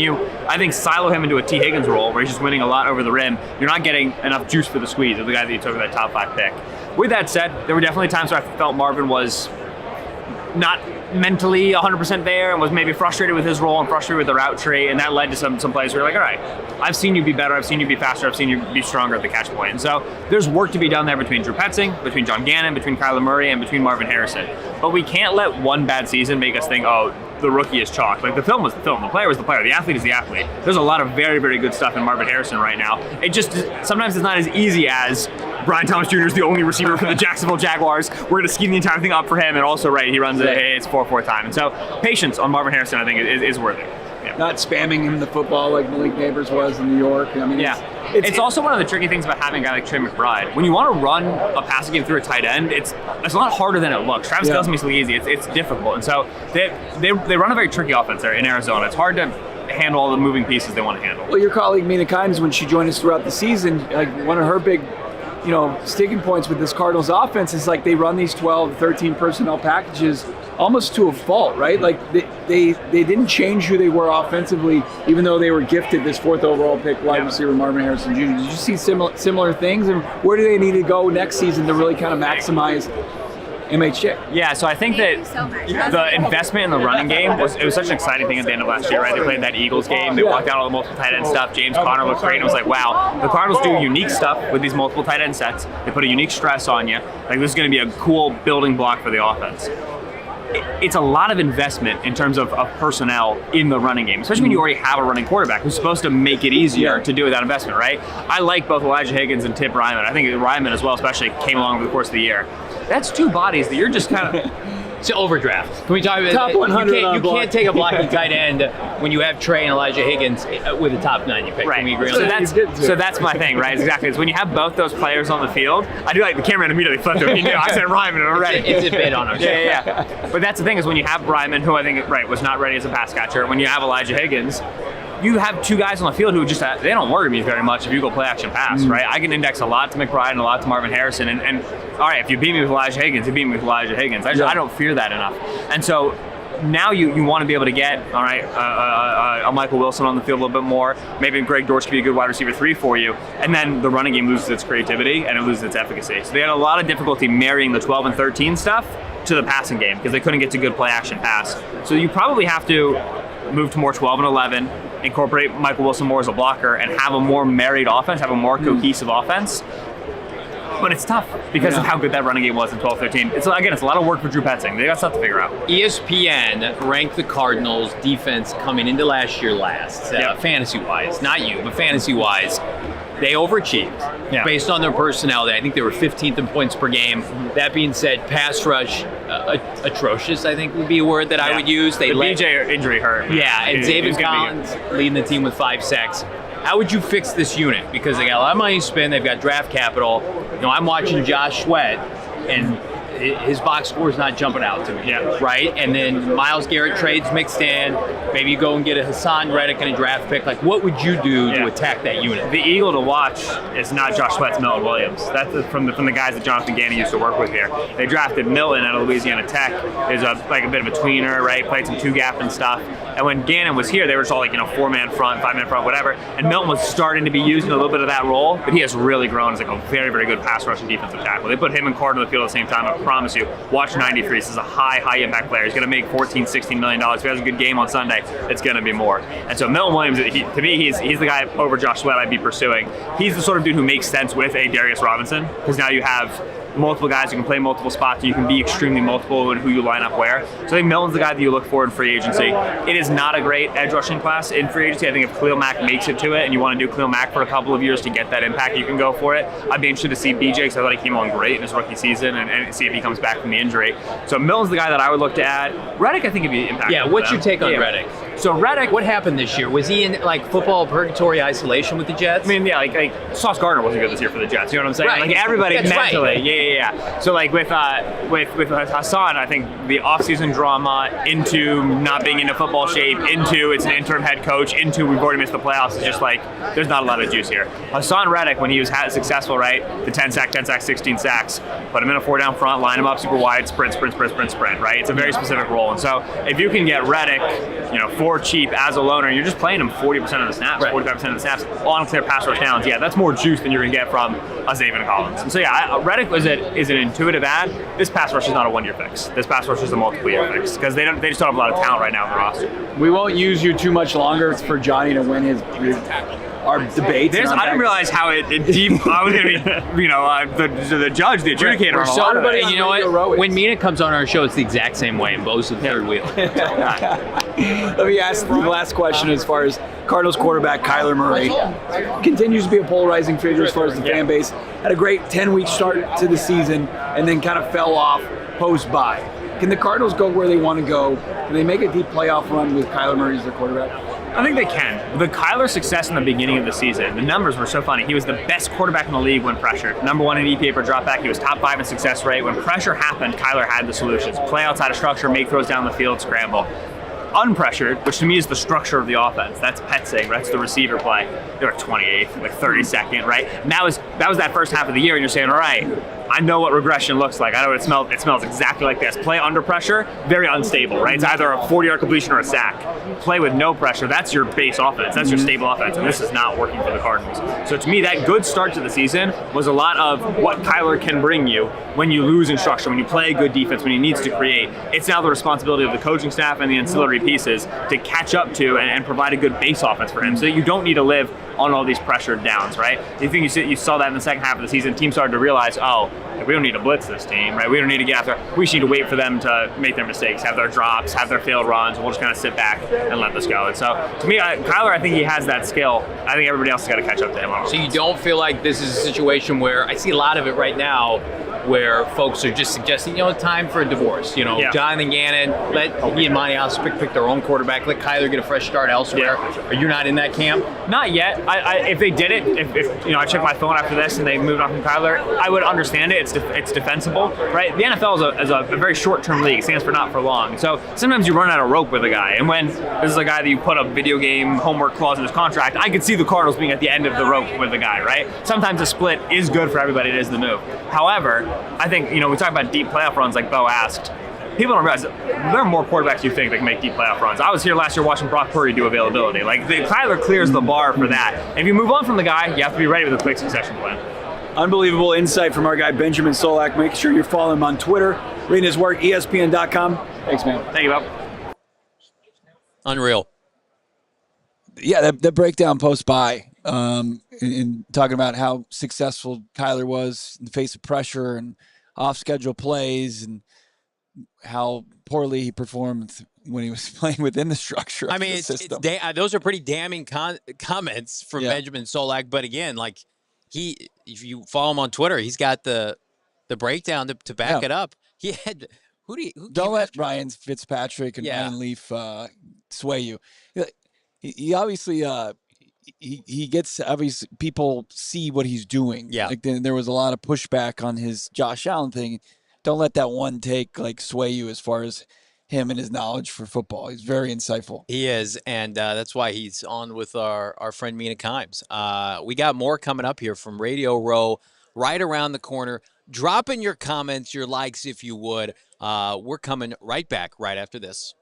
I think, silo him into a T. Higgins role, where he's just winning a lot over the rim, you're not getting enough juice for the squeeze of the guy that you took with that top 5 pick. With that said, there were definitely times where I felt Marvin was not mentally 100% there and was maybe frustrated with his role and frustrated with the route tree, and that led to some plays where you're like, all right, I've seen you be better, I've seen you be faster, I've seen you be stronger at the catch point. And so there's work to be done there between Drew Petzing, between John Gannon, between Kyler Murray, and between Marvin Harrison. But we can't let one bad season make us think, the rookie is chalk. Like, the film was the film, the player was the player, the athlete is the athlete. There's a lot of very, very good stuff in Marvin Harrison right now. It just, sometimes it's not as easy as Brian Thomas Jr. is the only receiver for the Jacksonville Jaguars. We're going to scheme the entire thing up for him, and also, he runs it's 4-4 time. And so patience on Marvin Harrison, I think, is worthy. Yeah. Not spamming him the football like Malik Neighbors was in New York. I mean, it's also one of the tricky things about having a guy like Trey McBride. When you want to run a passing game through a tight end, it's a lot harder than it looks. Travis Kelce makes it look easy. It's difficult. And so they run a very tricky offense there in Arizona. It's hard to handle all the moving pieces they want to handle. Well, your colleague Mina Kimes, when she joined us throughout the season, like, one of her big sticking points with this Cardinals offense is like they run these 12, 13 personnel packages almost to a fault, right? Like they didn't change who they were offensively, even though they were gifted this 4th overall pick wide receiver Marvin Harrison Jr. Did you see similar things, and where do they need to go next season to really kind of maximize MHJ? Yeah, so I think that the investment in the running game was such an exciting thing at the end of last year, right? They played that Eagles game, they walked out all the multiple tight end stuff. James Conner looked great, and it was like, wow, the Cardinals do unique stuff with these multiple tight end sets. They put a unique stress on you. Like, this is going to be a cool building block for the offense. It's a lot of investment in terms of personnel in the running game, especially when you already have a running quarterback who's supposed to make it easier to do that investment, right? I like both Elijah Higgins and Tip Ryman. I think Ryman as well, especially, came along over the course of the year. That's 2 bodies that you're just kind of... It's an overdraft. Can we talk about top 100? You can't take a blocking tight end when you have Trey and Elijah Higgins with a top 90 pick. Right. Can we agree on So that? that's my thing, right? Exactly. It's when you have both those players on the field. I do like the cameraman immediately flipped him. I said Ryman already. It's a bit on our show. Yeah. But that's the thing, is when you have Ryman, who I think was not ready as a pass catcher. When you have Elijah Higgins, you have 2 guys on the field who just, they don't worry me very much if you go play action pass, right? I can index a lot to McBride and a lot to Marvin Harrison, and all right, if you beat me with Elijah Higgins, you beat me with Elijah Higgins. I don't fear that enough. And so now you want to be able to get, all right, a Michael Wilson on the field a little bit more. Maybe Greg Dortch could be a good wide receiver 3 for you. And then the running game loses its creativity and it loses its efficacy. So they had a lot of difficulty marrying the 12 and 13 stuff to the passing game because they couldn't get to good play action pass. So you probably have to move to more 12 and 11, incorporate Michael Wilson more as a blocker, and have a more married offense, have a more cohesive offense. But it's tough because of how good that running game was in 12-13. It's a lot of work for Drew Petzing. They got stuff to figure out. ESPN ranked the Cardinals defense coming into last year last, fantasy-wise. Not you, but fantasy-wise. They overachieved based on their personality. I think they were 15th in points per game. That being said, pass rush, atrocious, I think would be a word that I would use. The BJ injury hurt. Yeah, and David Collins leading the team with 5 sacks. How would you fix this unit? Because they got a lot of money to spend. They've got draft capital. I'm watching Josh Sweat, and his box score is not jumping out to me, right? And then Myles Garrett trades mixed in. Maybe you go and get a Hassan Reddick and a draft pick. Like, what would you do to attack that unit? The eagle to watch is not Josh Sweat's Milton Williams. That's from the guys that Jonathan Gannon used to work with here. They drafted Milton out of Louisiana Tech. Is a bit of a tweener, right? Played some two-gap and stuff. And when Gannon was here, they were just all 4-man front, 5-man front, whatever. And Milton was starting to be used in a little bit of that role, but he has really grown as a very, very good pass rushing defensive tackle. They put him and Carter on the field at the same time. I promise you, watch 93. This is a high impact player. He's going to make $14, $16 million. If he has a good game on Sunday, it's going to be more. And so Milton Williams, to me, he's the guy over Josh Sweat I'd be pursuing. He's the sort of dude who makes sense with a Darius Robinson, because now you have multiple guys who can play multiple spots. You can be extremely multiple in who you line up where. So I think Milton's the guy that you look for in free agency. It is not a great edge rushing class in free agency. I think if Khalil Mack makes it to it and you want to do Khalil Mack for a couple of years to get that impact, you can go for it. I'd be interested to see BJ, because I thought he came on great in his rookie season, and see if he comes back from the injury. So Milton's the guy that I would look to add. Reddick, I think, would be impactful. Yeah, what's your take on Reddick? So Reddick, what happened this year? Was he in football purgatory isolation with the Jets? I mean, like Sauce Gardner wasn't good this year for the Jets. You know what I'm saying? Right. Like everybody That's mentally, right. yeah. So with Hassan, I think the offseason drama into not being into football shape, into it's an interim head coach, into we've already missed the playoffs, is just there's not a lot of juice here. Hassan Reddick, when he was successful, right, the 10 sack, 16 sacks, put him in a 4-down front, line him up super wide, sprint, right? It's a very specific role. And so if you can get Reddick, for cheap as a loaner, you're just playing him 40% of the snaps, 45% of the snaps on clear pass rush downs. Yeah, that's more juice than you're going to get from a David Collins. And so Reddick is an intuitive add. This pass rush is not a 1-year fix. This pass rush is a multiple-year fix, because they just don't have a lot of talent right now in the roster. We won't use you too much longer for Johnny to win our debates. I didn't realize how deep I was going to be, the judge, the adjudicator. We're so everybody, and you know what? When Mina comes on our show, it's the exact same way, and Bo's the third wheel. Let me ask the last question as far as Cardinals quarterback Kyler Murray continues to be a polarizing figure as far as the fan base. Had a great 10-week start to the season and then kind of fell off post-bye. Can the Cardinals go where they want to go? Can they make a deep playoff run with Kyler Murray as their quarterback? I think they can. The Kyler success in the beginning of the season, the numbers were so funny. He was the best quarterback in the league when pressured. Number 1 in EPA per dropback. He was top 5 in success rate. When pressure happened, Kyler had the solutions. Play outside of structure, make throws down the field, scramble. Unpressured, which to me is the structure of the offense. That's Petzing, that's the receiver play. They were 28th, 32nd, right? And that was that first half of the year, and you're saying, all right, I know what regression looks like. I know what it smells. It smells exactly like this. Play under pressure, very unstable, right? It's either a 40-yard completion or a sack. Play with no pressure. That's your base offense. That's your stable offense, and this is not working for the Cardinals. So to me, that good start to the season was a lot of what Kyler can bring you when you lose in structure, when you play good defense, when he needs to create. It's now the responsibility of the coaching staff and the ancillary pieces to catch up to and provide a good base offense for him, so that you don't need to live on all these pressured downs, right? You think you saw that in the second half of the season. Teams started to realize, we don't need to blitz this team, right? We don't need to get after. We just need to wait for them to make their mistakes, have their drops, have their failed runs. We'll just kind of sit back and let this go. And so, to me, Kyler, I think he has that skill. I think everybody else has got to catch up to him. So you don't feel like this is a situation where I see a lot of it right now, where folks are just suggesting, time for a divorce. Jonathan Gannon, let he and Monty House pick their own quarterback, let Kyler get a fresh start elsewhere. Are you not in that camp? Not yet. If they did it, if I checked my phone after this and they moved on from Kyler, I would understand it. It's defensible, right? The NFL is a very short-term league. It stands for not for long. So sometimes you run out of rope with a guy. And when this is a guy that you put a video game homework clause in his contract, I could see the Cardinals being at the end of the rope with the guy, right? Sometimes a split is good for everybody. It is the move. However, I think, we talk about deep playoff runs like Bo asked. People don't realize there are more quarterbacks you think that can make deep playoff runs. I was here last year watching Brock Purdy do availability. Kyler clears the bar for that. And if you move on from the guy, you have to be ready with a quick succession plan. Unbelievable insight from our guy Benjamin Solak. Make sure you're following him on Twitter, reading his work, ESPN.com. Thanks, man. Thank you, Bob. Unreal. Yeah, the breakdown post-bye in talking about how successful Kyler was in the face of pressure and off-schedule plays, and how poorly he performed when he was playing within the structure of the system. Those are pretty damning comments from Benjamin Solak. But again, like if you follow him on Twitter, he's got the breakdown to back it up. He had who don't let Ryan Fitzpatrick and Ryan Leaf sway you. He obviously he gets, obviously people see what he's doing. Yeah, like there was a lot of pushback on his Josh Allen thing. Don't let that one take like sway you as far as him and his knowledge for football. He's very insightful. He is, and that's why he's on with our friend Mina Kimes. We got more coming up here from Radio Row right around the corner. Drop in your comments, your likes if you would. We're coming right back right after this.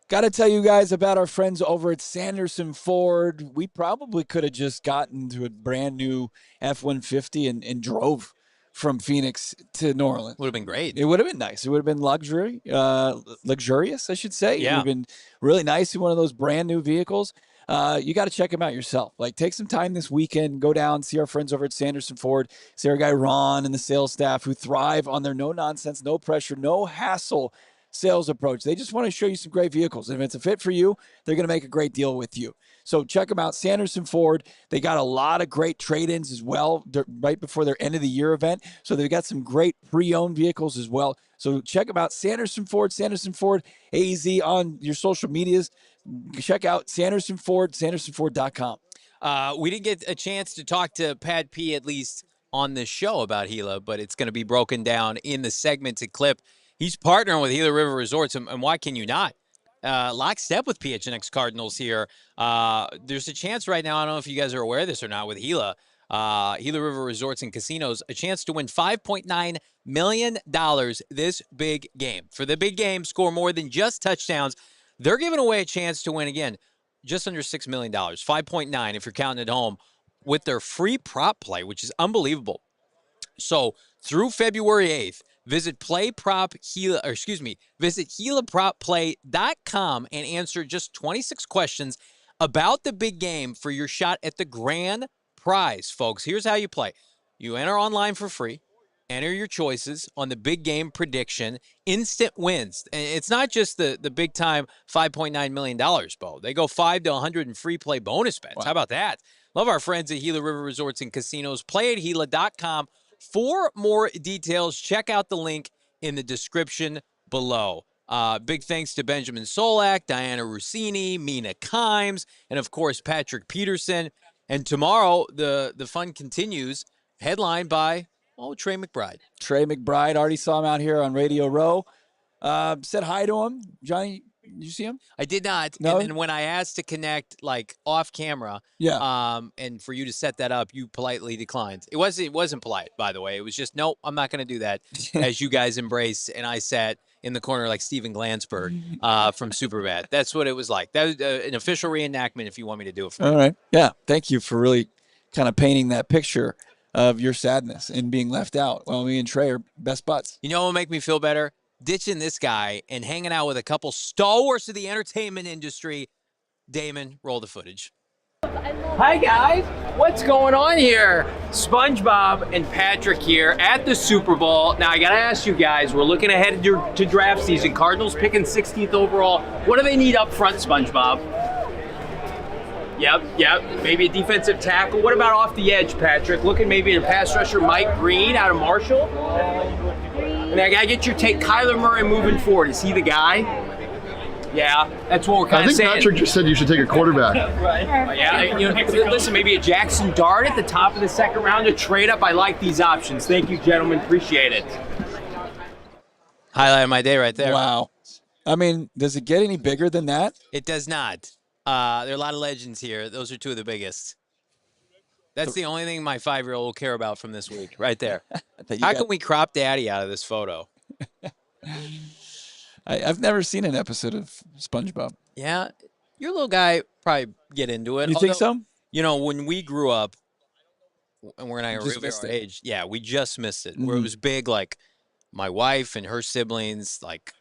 Got to tell you guys about our friends over at Sanderson Ford. We probably could have just gotten to a brand new F-150 and drove from Phoenix to New Orleans. Would have been great. It would have been nice. It would have been luxurious, I should say. Yeah. It would have been really nice in one of those brand new vehicles. You got to check them out yourself. Like, take some time this weekend, go down, see our friends over at Sanderson Ford, see our guy Ron and the sales staff who thrive on their no nonsense, no pressure, no hassle sales approach. They just want to show you some great vehicles. And if it's a fit for you, they're going to make a great deal with you. So check them out, Sanderson Ford. They got a lot of great trade-ins as well right before their end of the year event. So they've got some great pre-owned vehicles as well. So check them out, Sanderson Ford AZ on your social medias. Check out Sanderson Ford, sandersonford.com. We didn't get a chance to talk to Pat P, at least on this show, about Gila, but it's going to be broken down in the segmented clip. He's partnering with Gila River Resorts, and why can you not? Lockstep with PHNX Cardinals here. There's a chance right now, I don't know if you guys are aware of this or not, with Gila River Resorts and Casinos, a chance to win $5.9 million this big game. For the big game, score more than just touchdowns. They're giving away a chance to win, again, just under $6 million, 5.9 if you're counting at home, with their free prop play, which is unbelievable. So through February 8th, visit GilaPropPlay.com and answer just 26 questions about the big game for your shot at the grand prize, folks. Here's how you play. You enter online for free. Enter your choices on the big game prediction. Instant wins. And it's not just the big time $5.9 million, Bo. They go 5 to 100 in free play bonus bets. Wow. How about that? Love our friends at Gila River Resorts and Casinos. Play at Gila.com. For more details, check out the link in the description below. Big thanks to Benjamin Solak, Dianna Russini, Mina Kimes, and of course Patrick Peterson. And tomorrow the fun continues, headlined by Trey McBride. Trey McBride, already saw him out here on Radio Row. Said hi to him. Johnny, did you see him? I did not. No? And when I asked to connect, like, off camera, and for you to set that up, you politely declined. It wasn't polite, by the way. It was just, no, I'm not going to do that, as you guys embraced. And I sat in the corner like Steven Glansberg from Superbad. That's what it was like. That was an official reenactment if you want me to do it for you. All right. Yeah. Thank you for really kind of painting that picture of your sadness and being left out. Well, me and Trey are best buds. You know what will make me feel better? Ditching this guy and hanging out with a couple stalwarts of the entertainment industry. Damon, roll the footage. Hi, guys. What's going on here? SpongeBob and Patrick here at the Super Bowl. Now, I got to ask you guys, we're looking ahead to draft season. Cardinals picking 16th overall. What do they need up front, SpongeBob? Yep. Maybe a defensive tackle. What about off the edge, Patrick? Looking maybe at a pass rusher, Mike Green out of Marshall. And I got to get your take. Kyler Murray moving forward. Is he the guy? Yeah, that's what we're kind of saying. I think Patrick just said you should take a quarterback. Right. Yeah, listen, maybe a Jackson Dart at the top of the second round to trade up. I like these options. Thank you, gentlemen. Appreciate it. Highlight of my day right there. Wow. I mean, does it get any bigger than that? It does not. There are a lot of legends here. Those are two of the biggest. That's the only thing my 5-year-old will care about from this week, right there. How can we crop Daddy out of this photo? I've never seen an episode of SpongeBob. Yeah, your little guy probably get into it. You think so? You know, when we grew up, and we're not going to reveal our age. Yeah, we just missed it. Where it was big, like my wife and her siblings, like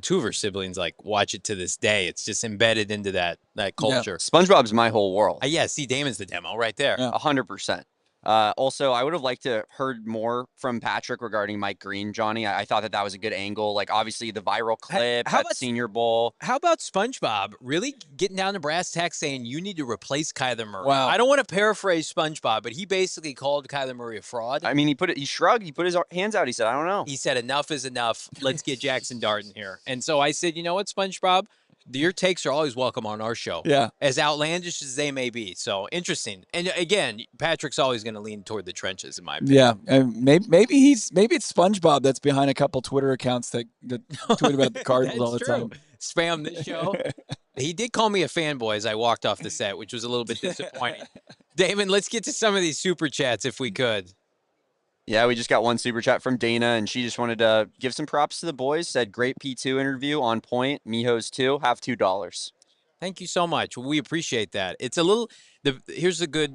two of her siblings, like watch it to this day. It's just embedded into that culture. SpongeBob's my whole world. Yeah, see, Damon's the demo right there. 100%. Also, I would have liked to heard more from Patrick regarding Mike Green, Johnny. I thought that was a good angle. Like, obviously, the viral clip at Senior Bowl. How about SpongeBob really getting down to brass tacks saying you need to replace Kyler Murray? Wow. I don't want to paraphrase SpongeBob, but he basically called Kyler Murray a fraud. I mean, he shrugged. He put his hands out. He said, I don't know. He said, enough is enough. Let's get Jackson Dart in here. And so I said, you know what, SpongeBob? Your takes are always welcome on our show. Yeah. As outlandish as they may be. So interesting. And again, Patrick's always going to lean toward the trenches, in my opinion. Yeah. And maybe it's SpongeBob that's behind a couple Twitter accounts that tweet about the Cardinals all the time. Spam this show. He did call me a fanboy as I walked off the set, which was a little bit disappointing. Damon, let's get to some of these super chats if we could. Yeah, we just got one super chat from Dana, and she just wanted to give some props to the boys. Said, great P2 interview, on point. Mijos too, have $2. Thank you so much. We appreciate that. It's a little here's the good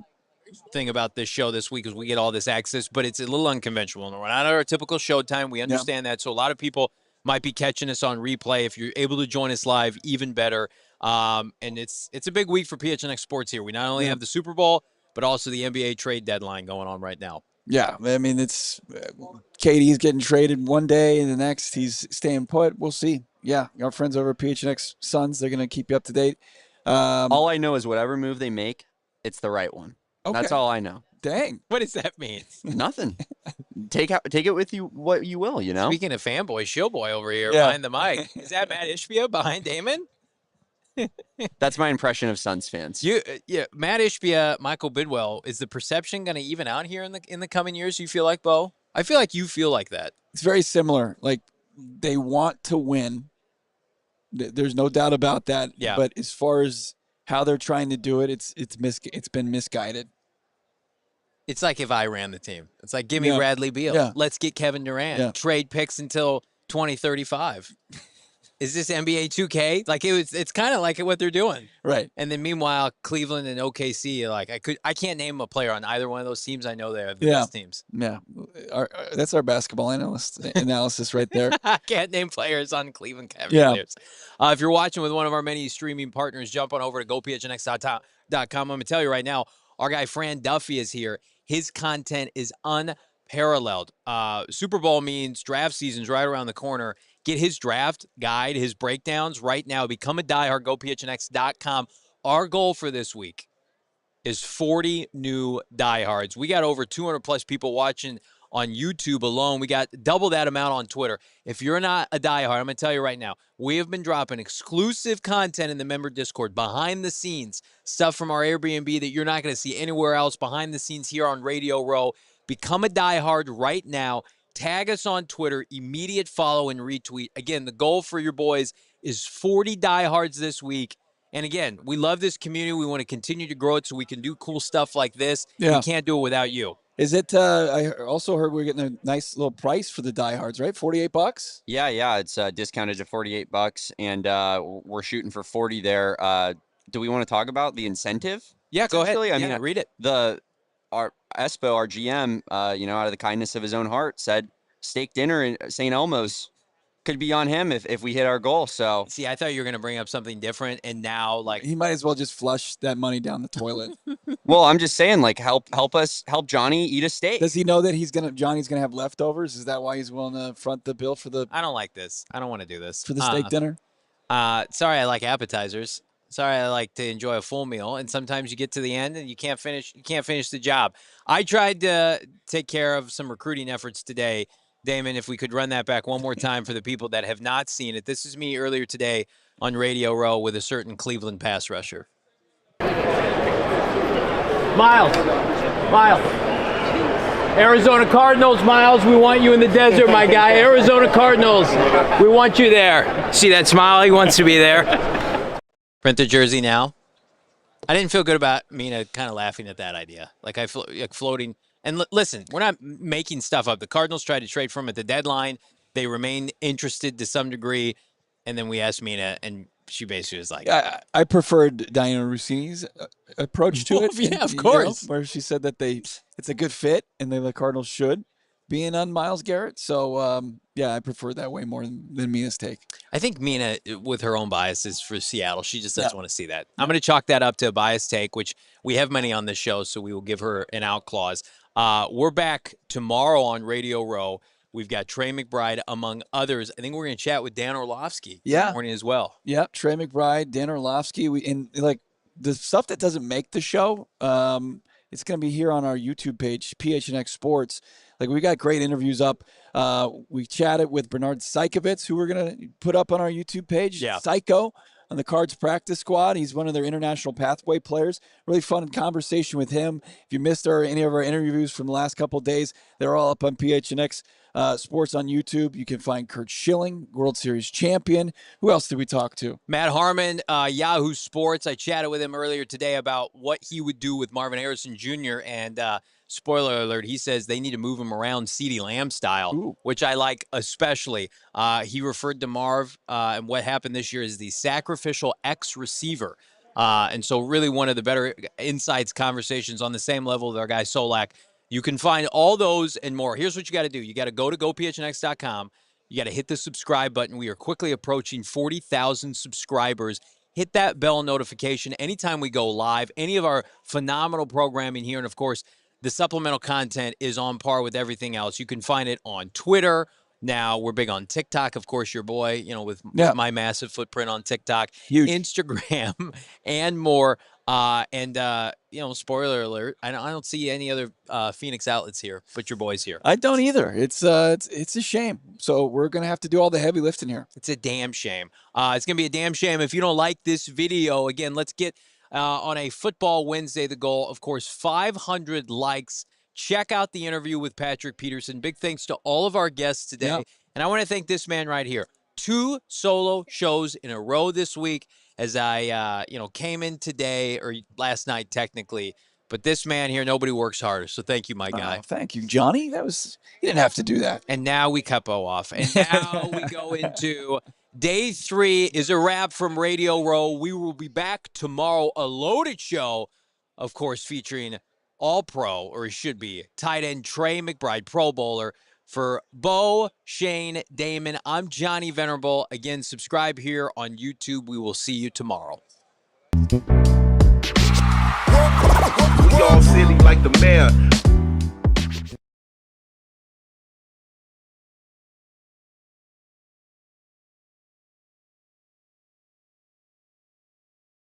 thing about this show this week is we get all this access, but it's a little unconventional. We're not our typical showtime. We understand that. So a lot of people might be catching us on replay. If you're able to join us live, even better. And it's a big week for PHNX Sports here. We not only have the Super Bowl, but also the NBA trade deadline going on right now. Yeah, I mean, it's KD's getting traded one day, and the next he's staying put. We'll see. Yeah, our friends over at PHNX Suns, they're going to keep you up to date. All I know is whatever move they make, it's the right one. Okay. That's all I know. Dang. What does that mean? Nothing. Take it with you what you will, you know? Speaking of fanboy, showboy over here behind the mic. Is that Matt Ishbia behind Damon? That's my impression of Suns fans. Matt Ishbia, Michael Bidwell. Is the perception going to even out here in the coming years? You feel like, Bo? I feel like you feel like that. It's very similar. Like, they want to win. There's no doubt about that. Yeah. But as far as how they're trying to do it, it's been misguided. It's like if I ran the team. It's like, give me Bradley Beal. Yeah. Let's get Kevin Durant. Yeah. Trade picks until 2035. Is this NBA 2K? Like it's kind of like what they're doing. Right. And then meanwhile, Cleveland and OKC, like I can't name a player on either one of those teams. I know they're the best teams. Yeah. That's our basketball analysis right there. I can't name players on Cleveland Cavaliers. Yeah. If you're watching with one of our many streaming partners, jump on over to gophnx.com. I'm going to tell you right now, our guy Fran Duffy is here. His content is unparalleled. Super Bowl means draft season's right around the corner. Get his draft guide, his breakdowns right now. Become a diehard, gophnx.com. Our goal for this week is 40 new diehards. We got over 200 plus people watching on YouTube alone. We got double that amount on Twitter. If you're not a diehard, I'm going to tell you right now, we have been dropping exclusive content in the member Discord, behind the scenes, stuff from our Airbnb that you're not going to see anywhere else, behind the scenes here on Radio Row. Become a diehard right now. Tag us on Twitter, immediate follow and retweet. Again, the goal for your boys is 40 diehards this week. And again, we love this community. We want to continue to grow it so we can do cool stuff like this. Yeah. We can't do it without you. Is it? I also heard we're getting a nice little price for the diehards, right? $48. Yeah, it's discounted to $48, and we're shooting for 40 there. Do we want to talk about the incentive? Yeah, go ahead. I mean, read it. Our Espo, our GM, out of the kindness of his own heart, said steak dinner in St. Elmo's could be on him if we hit our goal. So see, I thought you were going to bring up something different, and now he might as well just flush that money down the toilet. Well, I'm just saying, like, help Johnny eat a steak. Does he know that Johnny's gonna have leftovers? Is that why he's willing to front the bill for the? I don't like this. I don't want to do this for the steak dinner. Sorry, I like appetizers. Sorry, I like to enjoy a full meal, and sometimes you get to the end and you can't finish the job. I tried to take care of some recruiting efforts today. Damon, if we could run that back one more time for the people that have not seen it. This is me earlier today on Radio Row with a certain Cleveland pass rusher. Myles. Arizona Cardinals, Myles, we want you in the desert, my guy. Arizona Cardinals, we want you there. See that smile? He wants to be there. Print the jersey now. I didn't feel good about Mina kind of laughing at that idea. Like floating. And listen, we're not making stuff up. The Cardinals tried to trade for him at the deadline. They remained interested to some degree. And then we asked Mina, and she basically was like, I preferred Dianna Russini's approach to it. Yeah, of course. Where she said that it's a good fit and the Cardinals should. being on Myles Garrett. So, yeah, I prefer that way more than Mina's take. I think Mina, with her own biases for Seattle, she just doesn't want to see that. I'm going to chalk that up to a bias take, which we have many on this show, so we will give her an out clause. We're back tomorrow on Radio Row. We've got Trey McBride, among others. I think we're going to chat with Dan Orlovsky this morning as well. Yeah, Trey McBride, Dan Orlovsky. And like the stuff that doesn't make the show, it's going to be here on our YouTube page, PHNX Sports. Like, we got great interviews up. We chatted with Bernard Seikovitz, who we're going to put up on our YouTube page. Yeah. Psycho on the Cards practice squad. He's one of their international pathway players. Really fun conversation with him. If you missed any of our interviews from the last couple of days, they're all up on PHNX Sports on YouTube. You can find Kurt Schilling, World Series champion. Who else did we talk to? Matt Harmon, Yahoo Sports. I chatted with him earlier today about what he would do with Marvin Harrison Jr. And spoiler alert, he says they need to move him around CeeDee Lamb style, which I like especially. He referred to Marv, and what happened this year is the sacrificial X receiver. And so really one of the better insights conversations on the same level with our guy Solak. You can find all those and more. Here's what you got to do. You got to go to gophnx.com. You got to hit the subscribe button. We are quickly approaching 40,000 subscribers. Hit that bell notification anytime we go live. Any of our phenomenal programming here. And, of course, the supplemental content is on par with everything else. You can find it on Twitter. Now, we're big on TikTok, of course, your boy, with my massive footprint on TikTok. Huge. Instagram, and more. Spoiler alert, I don't see any other Phoenix outlets here, but your boy's here. I don't either. It's a shame. So we're going to have to do all the heavy lifting here. It's a damn shame. It's going to be a damn shame if you don't like this video. Again, let's get on a Football Wednesday. The goal, of course, 500 likes. Check out the interview with Patrick Peterson. Big thanks to all of our guests today. Yeah. And I want to thank this man right here. 2 solo shows in a row this week as I, came in today or last night technically. But this man here, nobody works harder. So thank you, my guy. Thank you, Johnny. You didn't have to do that. And now we capo off. And now we go into day 3 is a wrap from Radio Row. We will be back tomorrow, a loaded show, of course, featuring All-Pro, or he should be, tight end Trey McBride, Pro Bowler. For Bo, Shane, Damon, I'm Johnny Venerable. Again, subscribe here on YouTube. We will see you tomorrow. We all silly like the mayor.